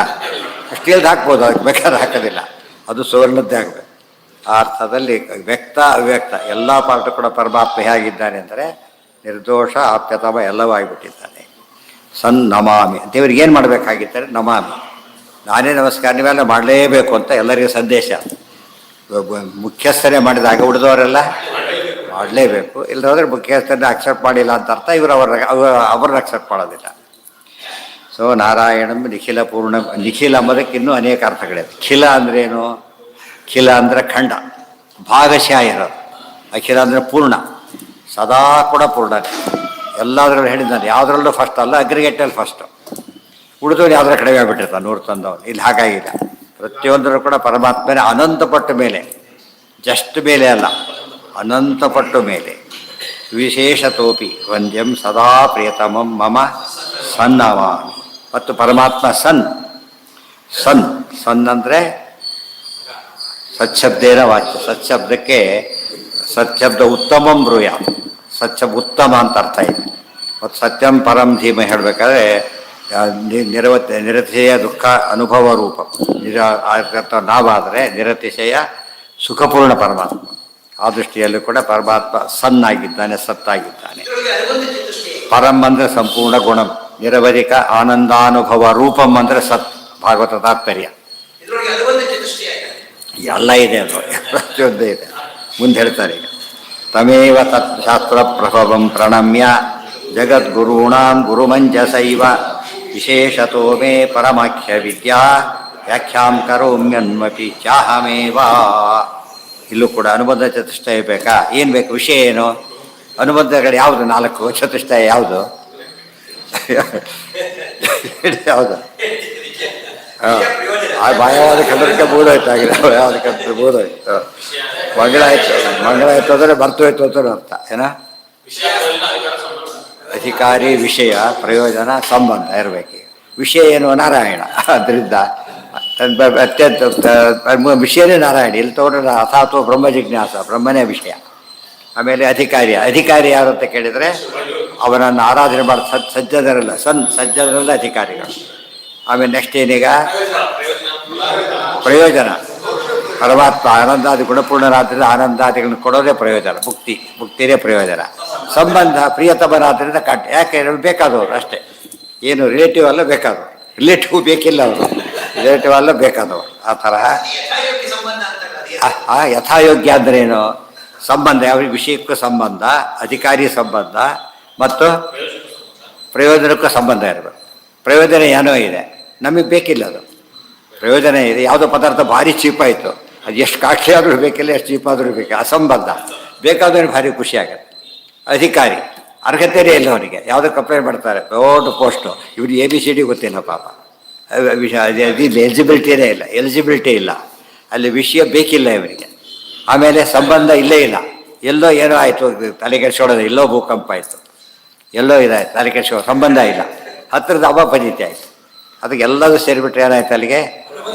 ಸ್ಟೀಲ್ದು ಹಾಕ್ಬೋದು, ಅದಕ್ಕೆ ಬೇಕಾದ್ರೆ ಹಾಕೋದಿಲ್ಲ, ಅದು ಸುವರ್ಣದ್ದೇ ಆಗಬೇಕು. ಆ ಅರ್ಥದಲ್ಲಿ ವ್ಯಕ್ತ ಅವ್ಯಕ್ತ ಎಲ್ಲ ಪಾರ್ಟ್ ಕೂಡ ಪರಮಾತ್ಮ ಹೇಗಿದ್ದಾನೆ ಅಂದರೆ ನಿರ್ದೋಷ ಆಪ್ಯತಮ ಎಲ್ಲವೂ ಆಗಿಬಿಟ್ಟಿದ್ದಾನೆ. ಸನ್ ನಮಾಮಿ. ದೇವ್ರಿಗೆ ಏನು ಮಾಡಬೇಕಾಗಿದ್ದಾರೆ? ನಮಾಮಿ, ನಾನೇ ನಮಸ್ಕಾರ ನೀವೆಲ್ಲ ಮಾಡಲೇಬೇಕು ಅಂತ ಎಲ್ಲರಿಗೂ ಸಂದೇಶ. ಮುಖ್ಯಸ್ಥರೇ ಮಾಡಿದಾಗ ಉಳಿದವರೆಲ್ಲ ಮಾಡಲೇಬೇಕು, ಇಲ್ಲದ್ರೆ ಮುಖ್ಯಸ್ಥರನ್ನ ಅಕ್ಸೆಪ್ಟ್ ಮಾಡಿಲ್ಲ ಅಂತ ಅರ್ಥ. ಇವರು ಅವ್ರನ್ನ ಅಕ್ಸೆಪ್ಟ್ ಮಾಡೋದಿಲ್ಲ. ಸೊ ನಾರಾಯಣಂ ನಿಖಿಲ ಪೂರ್ಣ. ನಿಖಿಲ ಅಂಬೋದಕ್ಕೆ ಇನ್ನೂ ಅನೇಕ ಅರ್ಥಗಳಿವೆ. ಖಿಲ ಅಂದ್ರೇನು? ಖಿಲ ಅಂದರೆ ಖಂಡ, ಭಾಗಶಃ ಇರೋದು. ಅಖಿಲ ಅಂದರೆ ಪೂರ್ಣ, ಸದಾ ಕೂಡ ಪೂರ್ಣ. ಎಲ್ಲದರಲ್ಲೂ ಹೇಳಿದ್ದಾನೆ, ಯಾವುದ್ರಲ್ಲೂ ಫಸ್ಟ್ ಅಲ್ಲ, ಅಗ್ರಿಗೇಟಲ್ಲಿ ಫಸ್ಟು. ಉಳಿದವ್ರು ಯಾವುದರ ಕಡಿಮೆ ಆಗಿಬಿಟ್ಟಿರ್ತಾನೆ 100 ತಂದವನು. ಇಲ್ಲಿ ಹಾಗಾಗಿಲ್ಲ, ಪ್ರತಿಯೊಂದರೂ ಕೂಡ ಪರಮಾತ್ಮನೇ ಅನಂತಪಟ್ಟು ಮೇಲೆ, ಜಸ್ಟ್ ಮೇಲೆ ಅಲ್ಲ, ಅನಂತಪಟ್ಟು ಮೇಲೆ. ವಿಶೇಷತೋಪಿ ವಂದ್ಯಂ ಸದಾ ಪ್ರಿಯತಮಂ ಮಮ ಸನ್ನಮಾಮಿ. ಮತ್ತು ಪರಮಾತ್ಮ ಸನ್. ಸನ್ ಸನ್ ಅಂದರೆ ಸಚ್ಛಬ್ದೇನ ವಾಚ್ಯ. ಸಚ್ಛಬ್ದಕ್ಕೆ ಸಚ್ಛಬ್ದ ಉತ್ತಮಂ ಬ್ರೂಯ, ಸಚ್ಛಬ್ದ ಉತ್ತಮ ಅಂತ ಅರ್ಥ ಇದೆ. ಮತ್ತು ಸತ್ಯಂ ಪರಂ ಧೀಮ ಹೇಳಬೇಕಾದ್ರೆ ನಿರತಿಶಯ ದುಃಖ ಅನುಭವ ರೂಪ ನಾವಾದರೆ ನಿರತಿಶಯ ಸುಖಪೂರ್ಣ ಪರಮಾತ್ಮ. ಆ ದೃಷ್ಟಿಯಲ್ಲೂ ಕೂಡ ಪರಮಾತ್ಮ ಸನ್ನಾಗಿದ್ದಾನೆ, ಸತ್ತಾಗಿದ್ದಾನೆ. ಪರಂ ಅಂದರೆ ಸಂಪೂರ್ಣ ಗುಣಂ, ನಿರವಧಿಕ ಆನಂದಾನುಭವ ರೂಪಂ ಅಂದರೆ ಸತ್. ಭಾಗವತ ತಾತ್ಪರ್ಯ ಎಲ್ಲ ಇದೆ, ಅದು ಪ್ರತಿಯೊಂದೇ ಇದೆ. ಮುಂದೆ ಹೇಳ್ತಾರೆ ಈಗ, ತಮೇವ ತತ್ ಶಾಸ್ತ್ರ ಪ್ರಭವಂ ಪ್ರಣಮ್ಯ ಜಗದ್ಗುರುಣಾಂ ಗುರುಮಂಜಸೈವ ವಿಶೇಷತೋ ಮೇ ಪರಮಾಖ್ಯ ವಿದ್ಯಾ ವ್ಯಾಖ್ಯಾಂ ಕರೋಮ್ಯನ್ಮಪಿ ಚಾಹಮೇವ. ಇಲ್ಲೂ ಕೂಡ ಅನುಬಂಧ ಚತುಷ್ಟಯ ಬೇಕಾ? ಏನು ಬೇಕು? ವಿಷಯ ಏನು? ಅನುಬಂಧಗಳು ಯಾವುದು? 4 ಚತುಷ್ಟಯ ಯಾವುದು? ಯಾವುದು? ಆ ಭಯವಾದ ಕನ್ನಡಕ್ಕೆ ಬೋಧೋಯ್ತಾಗಿದೆ, ಯಾವ್ದಕ್ಕೆ ಬೋಧೋಯ್ತು. ಮಂಗಳಾಯ್ತು ಅಂದರೆ ಬರ್ತೋಯ್ತು ಅಂತ ಅರ್ಥ ಏನ? ಅಧಿಕಾರಿ, ವಿಷಯ, ಪ್ರಯೋಜನ, ಸಂಬಂಧ ಇರಬೇಕು. ವಿಷಯ ಏನು? ನಾರಾಯಣ. ಅದರಿಂದ ಅತ್ಯಂತ ವಿಷಯನೇ ನಾರಾಯಣ. ಇಲ್ಲಿ ತಗೊಂಡ್ರೆ ಅಥಾತ್ವ ಬ್ರಹ್ಮ ಜಿಜ್ಞಾಸ, ಬ್ರಹ್ಮನೇ ವಿಷಯ. ಆಮೇಲೆ ಅಧಿಕಾರಿ ಯಾರು ಅಂತ ಕೇಳಿದರೆ ಅವನನ್ನು ಆರಾಧನೆ ಮಾಡಿ ಸಜ್ಜನರಲ್ಲ, ಸಜ್ಜನರಲ್ಲ ಅಧಿಕಾರಿಗಳು. ಆಮೇಲೆ ನೆಕ್ಸ್ಟ್ ಏನೀಗ? ಪ್ರಯೋಜನ. ಪರಮಾತ್ಮ ಆನಂದಾದಿ ಗುಣಪೂರ್ಣರಾದ್ರಿಂದ ಆನಂದಾದಿಗಳನ್ನು ಕೊಡೋದೇ ಪ್ರಯೋಜನ, ಮುಕ್ತಿನೇ ಪ್ರಯೋಜನ. ಸಂಬಂಧ ಪ್ರಿಯತಮರಾದ್ರಿಂದ ಯಾಕೆ ಬೇಕಾದವರು ಅಷ್ಟೇ, ಏನು ರಿಲೇಟಿವ್ ಅಲ್ಲ ಬೇಕಾದವರು. ರಿಲೇಟಿವ್ ಬೇಕಿಲ್ಲ ಅವರು, ರಿಲೇಟಿವ್ ಅಲ್ಲ ಬೇಕಾದವರು. ಆ ತರಹ ಯಥಾಯೋಗ್ಯ ಅಂದ್ರೇನು? ಸಂಬಂಧ, ಯಾವ ವಿಷಯಕ್ಕೂ ಸಂಬಂಧ, ಅಧಿಕಾರಿ ಸಂಬಂಧ ಮತ್ತು ಪ್ರಯೋಜನಕ್ಕೂ ಸಂಬಂಧ ಇರಬೇಕು. ಪ್ರಯೋಜನ ಏನೋ ಇದೆ, ನಮಗೆ ಬೇಕಿಲ್ಲ ಅದು. ಪ್ರಯೋಜನ ಇದೆ, ಯಾವುದೋ ಪದಾರ್ಥ ಭಾರಿ ಚೀಪಾಯಿತು, ಅದು ಎಷ್ಟು ಕಾಸ್ಟ್ಲಿ ಆದರೂ ಬೇಕಿಲ್ಲ, ಎಷ್ಟು ಚೀಪಾದರೂ ಬೇಕಿಲ್ಲ, ಅಸಂಬಂಧ. ಬೇಕಾದ್ರೆ ಭಾರಿ ಖುಷಿ ಆಗುತ್ತೆ. ಅಧಿಕಾರಿ ಅರ್ಹತೆಯೇ ಇಲ್ಲ ಅವನಿಗೆ, ಯಾವುದೋ ಕಂಪ್ಲೇಂಟ್ ಮಾಡ್ತಾರೆ, ದೊಡ್ಡ ಪೋಸ್ಟು, ಇವ್ರಿಗೆ ABCD ಗೊತ್ತಿಲ್ಲ ಪಾಪ, ಎಲಿಜಿಬಿಲಿಟಿ ಇಲ್ಲ, ಅಲ್ಲಿ ವಿಷಯ ಬೇಕಿಲ್ಲ ಇವರಿಗೆ. ಆಮೇಲೆ ಸಂಬಂಧ ಇಲ್ಲೇ ಇಲ್ಲ, ಎಲ್ಲೋ ಏನೋ ಆಯಿತು ತಲೆ ಕೆಡಿಸೋಡೋದು, ಎಲ್ಲೋ ಭೂಕಂಪ ಆಯಿತು, ಎಲ್ಲೋ ಇದಾಯ್ತು ತಲೆ ಕೆಡಿಸೋ, ಸಂಬಂಧ ಇಲ್ಲ, ಹತ್ತಿರದ ಅಪಪದ್ಧತಿ ಆಯಿತು. ಅದಕ್ಕೆ ಎಲ್ಲದೂ ಸೇರಿಬಿಟ್ರೆ ಏನಾಯ್ತು ಅಲ್ಲಿಗೆ?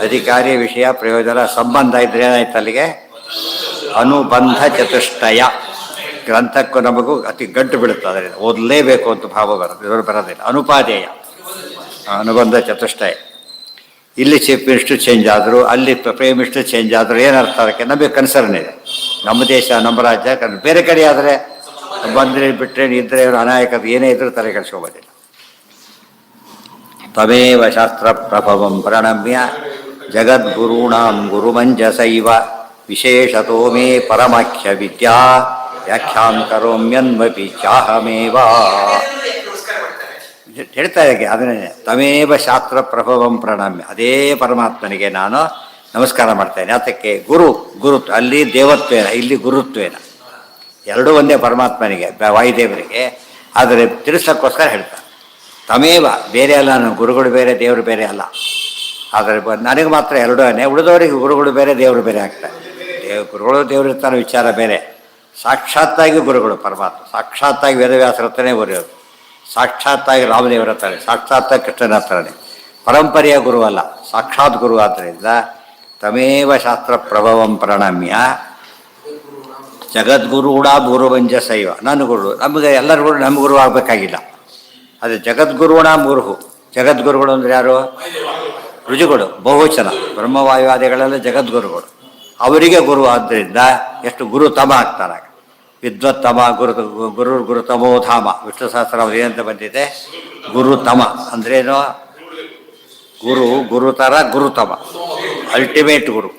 ಅಧಿಕಾರಿ, ವಿಷಯ, ಪ್ರಯೋಜನ, ಸಂಬಂಧ ಇದ್ರೆ ಏನಾಯ್ತು ಅಲ್ಲಿಗೆ? ಅನುಬಂಧ ಚತುಷ್ಟಯ. ಗ್ರಂಥಕ್ಕೂ ನಮಗೂ ಅತಿ ಗಂಟು ಬೀಳುತ್ತೆ, ಅದರಿಂದ ಓದಲೇಬೇಕು ಅಂತ ಭಾವ ಬರೋದಿಲ್ಲ. ಅನುಪಾದೇಯ ಅನುಬಂಧ ಚತುಷ್ಟಯ. ಇಲ್ಲಿ ಚೀಫ್ ಮಿನಿಸ್ಟರ್ ಚೇಂಜ್ ಆದರು, ಅಲ್ಲಿ ಪ್ರೈಮ್ ಮಿನಿಸ್ಟರ್ ಚೇಂಜ್ ಆದರು, ಏನರ್ಥ? ಅದಕ್ಕೆ ನಮಗೆ ಕನ್ಸರ್ನ್ ಇದೆ. ನಮ್ಮ ದೇಶ, ನಮ್ಮ ರಾಜ್ಯ, ಬೇರೆ ಕಡೆ ಆದರೆ ಬಂದರೆ ಬಿಟ್ಟರೆ ಇದ್ದರೆ ಅನಾಯಕತೆ ಏನೇ ಇದ್ರೂ ತಲೆ ಕೆಡಿಸ್ಕೋಬೋದಿಲ್ಲ. ತಮೇವ ಶಾಸ್ತ್ರ ಪ್ರಭವಂ ಪ್ರಣಮ್ಯ ಜಗದ್ಗುರುಣಾಂ ಗುರುಮಂಜಸೈವ ವಿಶೇಷತೋ ಮೇ ಪರಮಾಖ್ಯ ವಿದ್ಯಾ ವ್ಯಾಖ್ಯಾಂ ಕರೋಮ್ಯನ್ಮಪಿ ಚಾಹಮೇವ. ಹೇಳ್ತಾ ಇದೆ ಅದನ್ನೇ, ತಮೇವ ಶಾಸ್ತ್ರ ಪ್ರಭವಂ ಪ್ರಣಮ್ಯ, ಅದೇ ಪರಮಾತ್ಮನಿಗೆ ನಾನು ನಮಸ್ಕಾರ ಮಾಡ್ತೇನೆ. ಅದಕ್ಕೆ ಗುರುತ್ವ, ಅಲ್ಲಿ ದೇವತ್ವೇನ, ಇಲ್ಲಿ ಗುರುತ್ವೇನ, ಎರಡೂ ಒಂದೇ ಪರಮಾತ್ಮನಿಗೆ, ವಾಯುದೇವರಿಗೆ. ಆದರೆ ತಿಳಿಸೋಕ್ಕೋಸ್ಕರ ಹೇಳ್ತಾರೆ ತಮೇವ, ಬೇರೆ ಅಲ್ಲ, ನಾನು ಗುರುಗಳು ಬೇರೆ, ದೇವರು ಬೇರೆ ಅಲ್ಲ. ಆದರೆ ನನಗೆ ಮಾತ್ರ ಎರಡೂ, ಉಳಿದವರಿಗೆ ಗುರುಗಳು ಬೇರೆ, ದೇವರು ಬೇರೆ ಆಗ್ತಾರೆ. ಗುರುಗಳು ದೇವರು ಇರ್ತಾನೆ ವಿಚಾರ ಬೇರೆ. ಸಾಕ್ಷಾತ್ತಾಗಿ ಗುರುಗಳು ಪರಮಾತ್ಮ, ಸಾಕ್ಷಾತ್ತಾಗಿ ವೇದವ್ಯಾಸರ ಹತ್ರನೇ ಬರೆಯೋದು, ಸಾಕ್ಷಾತ್ತಾಗಿ ರಾಮದೇವರ ಹತ್ರನೇ, ಸಾಕ್ಷಾತ್ತಾಗಿ ಕೃಷ್ಣನ ಹತ್ರನೇ. ಪರಂಪರೆಯ ಗುರು ಅಲ್ಲ, ಸಾಕ್ಷಾತ್ ಗುರು. ಆದ್ದರಿಂದ ತಮೇವ ಶಾಸ್ತ್ರ ಪ್ರಭವಂ ಪ್ರಣಮ್ಯ ಜಗದ್ಗುರುಡ ಗುರುವಂಜಸೈವ. ನನ್ನ ಗುರು, ನಮಗೆ ಎಲ್ಲರಿಗೂ ನಮ್ಮ ಗುರು ಆಗಬೇಕಾಗಿಲ್ಲ. ಅದು ಜಗದ್ಗುರುಣ ಗುರು. ಜಗದ್ಗುರುಗಳು ಅಂದರೆ ಯಾರು? ರುಜುಗಳು, ಬಹುವಚನ, ಬ್ರಹ್ಮವಾಯುವಾದಿಗಳೆಲ್ಲ ಜಗದ್ಗುರುಗಳು. ಅವರಿಗೆ ಗುರು ಆದ್ದರಿಂದ ಎಷ್ಟು ಗುರುತಮ ಆಗ್ತಾನೆ. ವಿದ್ವತ್ತಮ ಗುರುತಮೋಧಾಮ. ವಿಷ್ಣು ಸಹಸ್ರ ಏನಂತ ಬಂದಿದೆ? ಗುರುತಮ ಅಂದ್ರೇನು? ಗುರುತರ ಗುರುತಮ, ಅಲ್ಟಿಮೇಟ್ ಗುರು,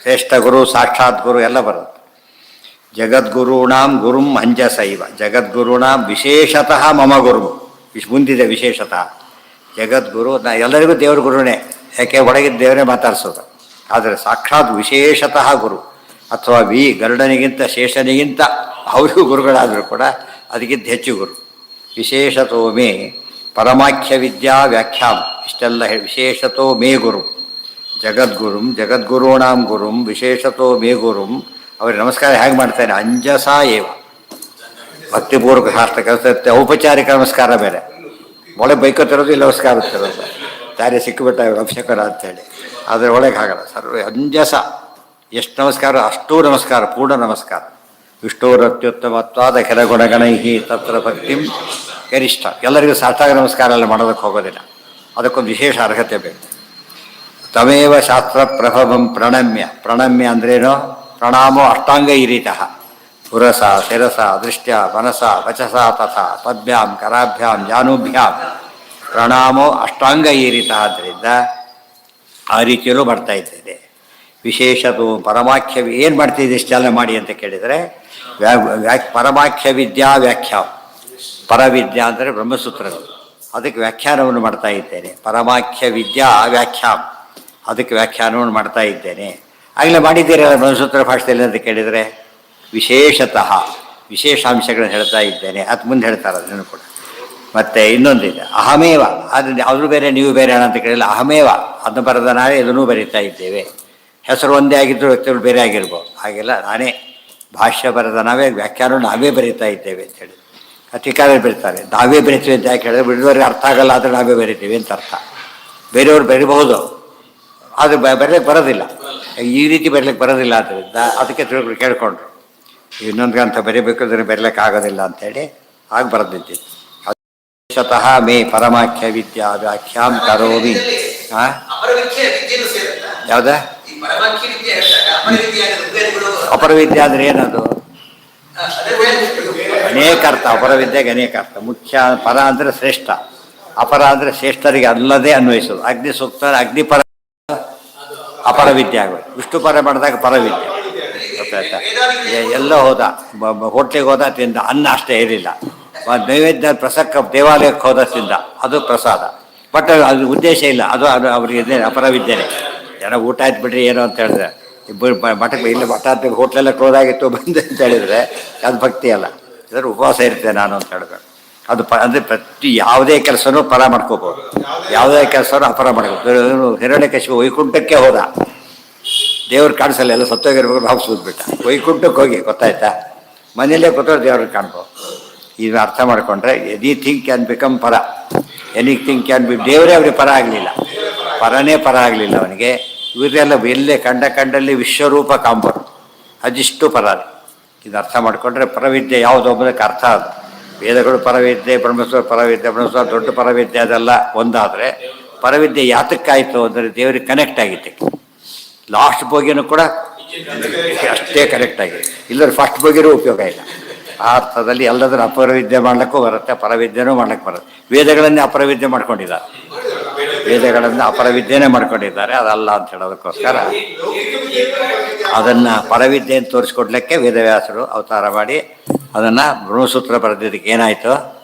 ಶ್ರೇಷ್ಠ ಗುರು, ಸಾಕ್ಷಾತ್ ಗುರು ಎಲ್ಲ ಬರುತ್ತೆ. ಜಗದ್ಗುರುಣಾಂ ಗುರುಂ ಅಂಜಸೈವ. ಜಗದ್ಗುರುಣಾಂ ವಿಶೇಷತಃ ಮಮ ಗುರು. ಮುಂದಿದೆ ವಿಶೇಷತಃ. ಜಗದ್ಗುರು ಎಲ್ಲರಿಗೂ ದೇವ್ರ ಗುರುನೇ, ಯಾಕೆ ಒಳಗಿದ್ದ ದೇವರೇ ಮಾತಾಡಿಸೋದು. ಆದರೆ ಸಾಕ್ಷಾತ್ ವಿಶೇಷತಃ ಗುರು, ಅಥವಾ ಗರುಡನಿಗಿಂತ ಶೇಷನಿಗಿಂತ ಅವರಿಗೂ ಗುರುಗಳಾದರೂ ಕೂಡ ಅದಕ್ಕಿಂತ ಹೆಚ್ಚು ಗುರು. ವಿಶೇಷತೋ ಮೇ ಪರಮಾಖ್ಯ ವಿದ್ಯಾ ವ್ಯಾಖ್ಯಾಂ. ಇಷ್ಟೆಲ್ಲ ವಿಶೇಷತೋ ಮೇ ಗುರು, ಜಗದ್ಗುರುಂ ಜಗದ್ಗುರುಣಾಂ ಗುರುಂ ವಿಶೇಷತೋ ಮೇ ಗುರುಂ ಅವ್ರಿಗೆ ನಮಸ್ಕಾರ ಹೇಗೆ ಮಾಡ್ತಾನೆ ಅಂಜಸ ಏವ ಭಕ್ತಿಪೂರ್ವಕ ಶಾಸ್ತ್ರ ಕೆಲಸ ಔಪಚಾರಿಕ ನಮಸ್ಕಾರ ಬೇರೆ ಒಳಗೆ ಬೈಕೋತಿರೋದು ಇಲ್ಲ ನಮಸ್ಕಾರ ತಿರೋದು ದಾರಿ ಸಿಕ್ಕಿಬಿಟ್ಟ ಅಭಿಷೇಕರ ಅಂತೇಳಿ ಅದರ ಒಳಗೆ ಆಗಲ್ಲ ಸರ್ವ ಅಂಜಸ ಎಷ್ಟು ನಮಸ್ಕಾರ ಅಷ್ಟೂ ನಮಸ್ಕಾರ ಪೂರ್ಣ ನಮಸ್ಕಾರ ವಿಷ್ಣುರತ್ಯುತ್ತಮತ್ವಾದ ಕೆಲ ಗುಣಗಣೈಹಿ ತತ್ರ ಭಕ್ತಿಂ ಗರಿಷ್ಠ ಎಲ್ಲರಿಗೂ ಸಾಷ್ಟಾಂಗ ನಮಸ್ಕಾರ ಎಲ್ಲ ಮಾಡೋದಕ್ಕೆ ಹೋಗೋದಿಲ್ಲ ಅದಕ್ಕೊಂದು ವಿಶೇಷ ಅರ್ಹತೆ ಬೇಕು ತಮೇವ ಶಾಸ್ತ್ರ ಪ್ರಭವಂ ಪ್ರಣಮ್ಯ ಅಂದ್ರೇನು ಪ್ರಣಾಮೋ ಅಷ್ಟಾಂಗ ಇರಿತಃ ಪುರಸ ಶಿರಸ ದೃಷ್ಟ್ಯ ಮನಸ ವಚಸ ತಥಾ ಪದ್ಭ್ಯಾಂ ಕರಾಭ್ಯಾಂ ಜಾನುಭ್ಯಾಂ ಪ್ರಣಾಮೋ ಅಷ್ಟಾಂಗ ಈರಿತಃ ಆದ್ದರಿಂದ ಆ ರೀತಿಯಲ್ಲೂ ಮಾಡ್ತಾ ಇದ್ದೇನೆ ವಿಶೇಷತು ಪರಮಾಖ್ಯ ಏನು ಮಾಡ್ತಿದ್ದೆ ಇಷ್ಟೆಲ್ಲ ಮಾಡಿ ಅಂತ ಕೇಳಿದರೆ ಪರಮಾಖ್ಯ ವಿದ್ಯಾ ವ್ಯಾಖ್ಯಾನ ಪರವಿದ್ಯಾ ಅಂದರೆ ಬ್ರಹ್ಮಸೂತ್ರಗಳು ಅದಕ್ಕೆ ವ್ಯಾಖ್ಯಾನವನ್ನು ಮಾಡ್ತಾ ಇದ್ದೇನೆ ಪರಮಾಖ್ಯ ವಿದ್ಯಾ ವ್ಯಾಖ್ಯಾನ ಅದಕ್ಕೆ ವ್ಯಾಖ್ಯಾನವನ್ನು ಮಾಡ್ತಾ ಇದ್ದೇನೆ ಆಗಲೇ ಮಾಡಿದ್ದೀರಲ್ಲ ಬ್ರಹ್ಮಸೂತ್ರ ಭಾಷೆಯಲ್ಲಿ ಅಂತ ಕೇಳಿದರೆ ವಿಶೇಷತಃ ವಿಶೇಷಾಂಶಗಳನ್ನು ಹೇಳ್ತಾ ಇದ್ದೇನೆ ಅದು ಮುಂದೆ ಹೇಳ್ತಾರೆ ಅದನ್ನು ಕೂಡ ಮತ್ತು ಇನ್ನೊಂದಿದೆ ಅಹಮೇವ ಅದು ಅವರು ಬೇರೆ ನೀವು ಬೇರೆ ಅಂತ ಕೇಳಿಲ್ಲ ಅಹಮೇವ ಅದನ್ನು ಬರೆದ ನಾವೇ ಇದನ್ನೂ ಬರೀತಾ ಇದ್ದೇವೆ ಹೆಸರು ಒಂದೇ ಆಗಿದ್ದರೂ ವ್ಯಕ್ತಿಗಳು ಬೇರೆ ಆಗಿರ್ಬೋದು ಹಾಗೆಲ್ಲ ನಾನೇ ಭಾಷ್ಯ ಬರೆದ ನಾವೇ ವ್ಯಾಖ್ಯಾನ ನಾವೇ ಬರೀತಾ ಇದ್ದೇವೆ ಅಂತೇಳಿ ಅಧಿಕಾರಿ ಬರೀತಾರೆ ನಾವೇ ಬರಿತೀವಿ ಅಂತ ಯಾಕೆ ಹೇಳಿದ್ರೆ ಬಿಡುವವರಿಗೆ ಅರ್ಥ ಆಗಲ್ಲ ಆದರೆ ನಾವೇ ಬರಿತೀವಿ ಅಂತ ಅರ್ಥ ಬೇರೆಯವ್ರು ಬರಿಬಹುದು ಅದು ಬರಲಿಕ್ಕೆ ಬರೋದಿಲ್ಲ ಈ ರೀತಿ ಬರಲಿಕ್ಕೆ ಬರೋದಿಲ್ಲ ಆದ್ದರಿಂದ ಅದಕ್ಕೆ ತಿಳ್ಕೊಂಡು ಕೇಳಿಕೊಂಡ್ರು ಇನ್ನೊಂದು ಗ್ರಂಥ ಬರೀಬೇಕಾದ್ರೆ ಬರಲಿಕ್ಕೆ ಆಗೋದಿಲ್ಲ ಅಂಥೇಳಿ ಆಗ ಬರೆದಿದ್ದಿತ್ತು ಶತಃ ಮೇ ಪರಮಾಖ್ಯ ವಿದ್ಯಾ ವ್ಯಾಖ್ಯಾಂ ಕರೋಮಿ ಯಾವ್ದ ಅಪರವಿದ್ಯೆ ಅಂದರೆ ಏನದು ಅನೇಕ ಅರ್ಥ ಅಪರವಿದ್ಯೆಗೆ ಅನೇಕ ಅರ್ಥ ಮುಖ್ಯ ಪರ ಅಂದರೆ ಶ್ರೇಷ್ಠ ಅಪರ ಅಂದರೆ ಶ್ರೇಷ್ಠರಿಗೆ ಅಲ್ಲದೆ ಅನ್ವಯಿಸೋದು ಅಗ್ನಿ ಸೂಕ್ತ ಅಗ್ನಿಪರ ಅಪರವಿದ್ಯೆ ಆಗೋದು ವಿಷ್ಣು ಪರ ಮಾಡಿದಾಗ ಪರವಿದ್ಯೆ ಗೊತ್ತಾಯ್ತಾ ಎಲ್ಲ ಹೋದ ಹೋಟ್ಲಿಗೆ ಹೋದ ತಿಂದ ಅನ್ನ ಅಷ್ಟೇ ಇರಲಿಲ್ಲ ನೈವೇದ್ಯ ಪ್ರಸಕ್ಕ ದೇವಾಲಯಕ್ಕೆ ಹೋದ ತಿಂದ ಅದು ಪ್ರಸಾದ ಬಟ್ ಅದು ಉದ್ದೇಶ ಇಲ್ಲ ಅದು ಅವರಿಗೆ ಅಪರವಿದ್ಯೆನೆ ಜನ ಊಟ ಆಯ್ತು ಬಿಡ್ರಿ ಏನು ಅಂತ ಹೇಳಿದ್ರೆ ಇಬ್ಬರು ಮಠಕ್ಕೆ ಇಲ್ಲ ಮಠ ಅಂತ ಹೋಟ್ಲೆಲ್ಲ ಕ್ಲೋಸ್ ಆಗಿತ್ತು ಬಂದೆ ಅಂತ ಹೇಳಿದರೆ ಅದು ಭಕ್ತಿ ಅಲ್ಲ ಇದರ ಉಪವಾಸ ಇರ್ತೇನೆ ನಾನು ಅಂತ ಹೇಳ್ಬೇಕು ಅದು ಅಂದರೆ ಪ್ರತಿ ಯಾವುದೇ ಕೆಲಸನೂ ಪರ ಮಾಡ್ಕೋಬೋದು ಯಾವುದೇ ಕೆಲಸನೂ ಅಪರ ಮಾಡ್ಕೋಬೋದು ಹಿರಣ್ಯಕಶಿಪು ವೈಕುಂಠಕ್ಕೆ ಹೋದ ದೇವ್ರು ಕಾಣಿಸಲ್ಲ ಎಲ್ಲ ಸತ್ತೋಗಿರ್ಬೇಕು ಹಾಕ್ಸೋದ್ಬಿಟ್ಟ ವೈಕುಂಠಕ್ಕೆ ಹೋಗಿ ಗೊತ್ತಾಯ್ತಾ ಮನೆಯಲ್ಲೇ ಕೂತವ್ರು ದೇವ್ರಿಗೆ ಕಾಣ್ಬೋದು ಇದು ಅರ್ಥ ಮಾಡಿಕೊಂಡ್ರೆ ಎನಿಥಿಂಗ್ ಕ್ಯಾನ್ ಬಿಕಮ್ ಪರ ಎನಿಥಿಂಗ್ ಕ್ಯಾನ್ ಬಿ ದೇವರೇ ಅವ್ರಿಗೆ ಪರ ಆಗಲಿಲ್ಲ ಪರನೇ ಪರ ಆಗಲಿಲ್ಲ ಅವನಿಗೆ ಇವರೆಲ್ಲ ಎಲ್ಲೇ ಕಂಡಲ್ಲಿ ವಿಶ್ವರೂಪ ಕಾಂಬರು ಅದಿಷ್ಟು ಪರ ಇದು ಅರ್ಥ ಮಾಡಿಕೊಂಡ್ರೆ ಪರವಿದ್ಯೆ ಯಾವುದು ಒಬ್ಬದಕ್ಕೆ ಅರ್ಥ ಅದು ವೇದಗಳು ಪರವಿದ್ಯೆ ಬ್ರಹ್ಮಸ್ವರ ಪರವಿದ್ಯೆ ಬ್ರಹ್ಮಸ್ವರ ದೊಡ್ಡ ಪರವಿದ್ಯೆ ಅದೆಲ್ಲ ಒಂದಾದರೆ ಪರವಿದ್ಯೆ ಯಾತಕ್ಕಾಯಿತು ಅಂದರೆ ದೇವರಿಗೆ ಕನೆಕ್ಟ್ ಆಗಿತ್ತು ಲಾಸ್ಟ್ ಬೋಗಿನೂ ಕೂಡ ಅಷ್ಟೇ ಕನೆಕ್ಟ್ ಆಗಿದೆ ಇಲ್ಲದ್ರೆ ಫಸ್ಟ್ ಬೋಗಿನೂ ಉಪಯೋಗ ಇಲ್ಲ ಆ ಅರ್ಥದಲ್ಲಿ ಎಲ್ಲದರ ಅಪರವಿದ್ಯೆ ಮಾಡ್ಲಿಕ್ಕೂ ಬರುತ್ತೆ ಪರವಿದ್ಯೆನೂ ಮಾಡ್ಲಿಕ್ಕೆ ಬರುತ್ತೆ ವೇದಗಳನ್ನೇ ಅಪರವಿದ್ಯೆ ಮಾಡ್ಕೊಂಡಿದ್ದಾರೆ ವೇದಗಳನ್ನು ಅಪರವಿದ್ಯೆನೇ ಮಾಡ್ಕೊಂಡಿದ್ದಾರೆ ಅದಲ್ಲ ಅಂತ ಹೇಳೋದಕ್ಕೋಸ್ಕರ ಅದನ್ನು ಪರವಿದ್ಯೆ ಅಂತ ತೋರಿಸ್ಕೊಡ್ಲಿಕ್ಕೆ ವೇದವ್ಯಾಸರು ಅವತಾರ ಮಾಡಿ ಅದನ್ನು ಬ್ರಹ್ಮಸೂತ್ರ ಬರೆದಿದ್ದಕ್ಕೆ ಏನಾಯಿತು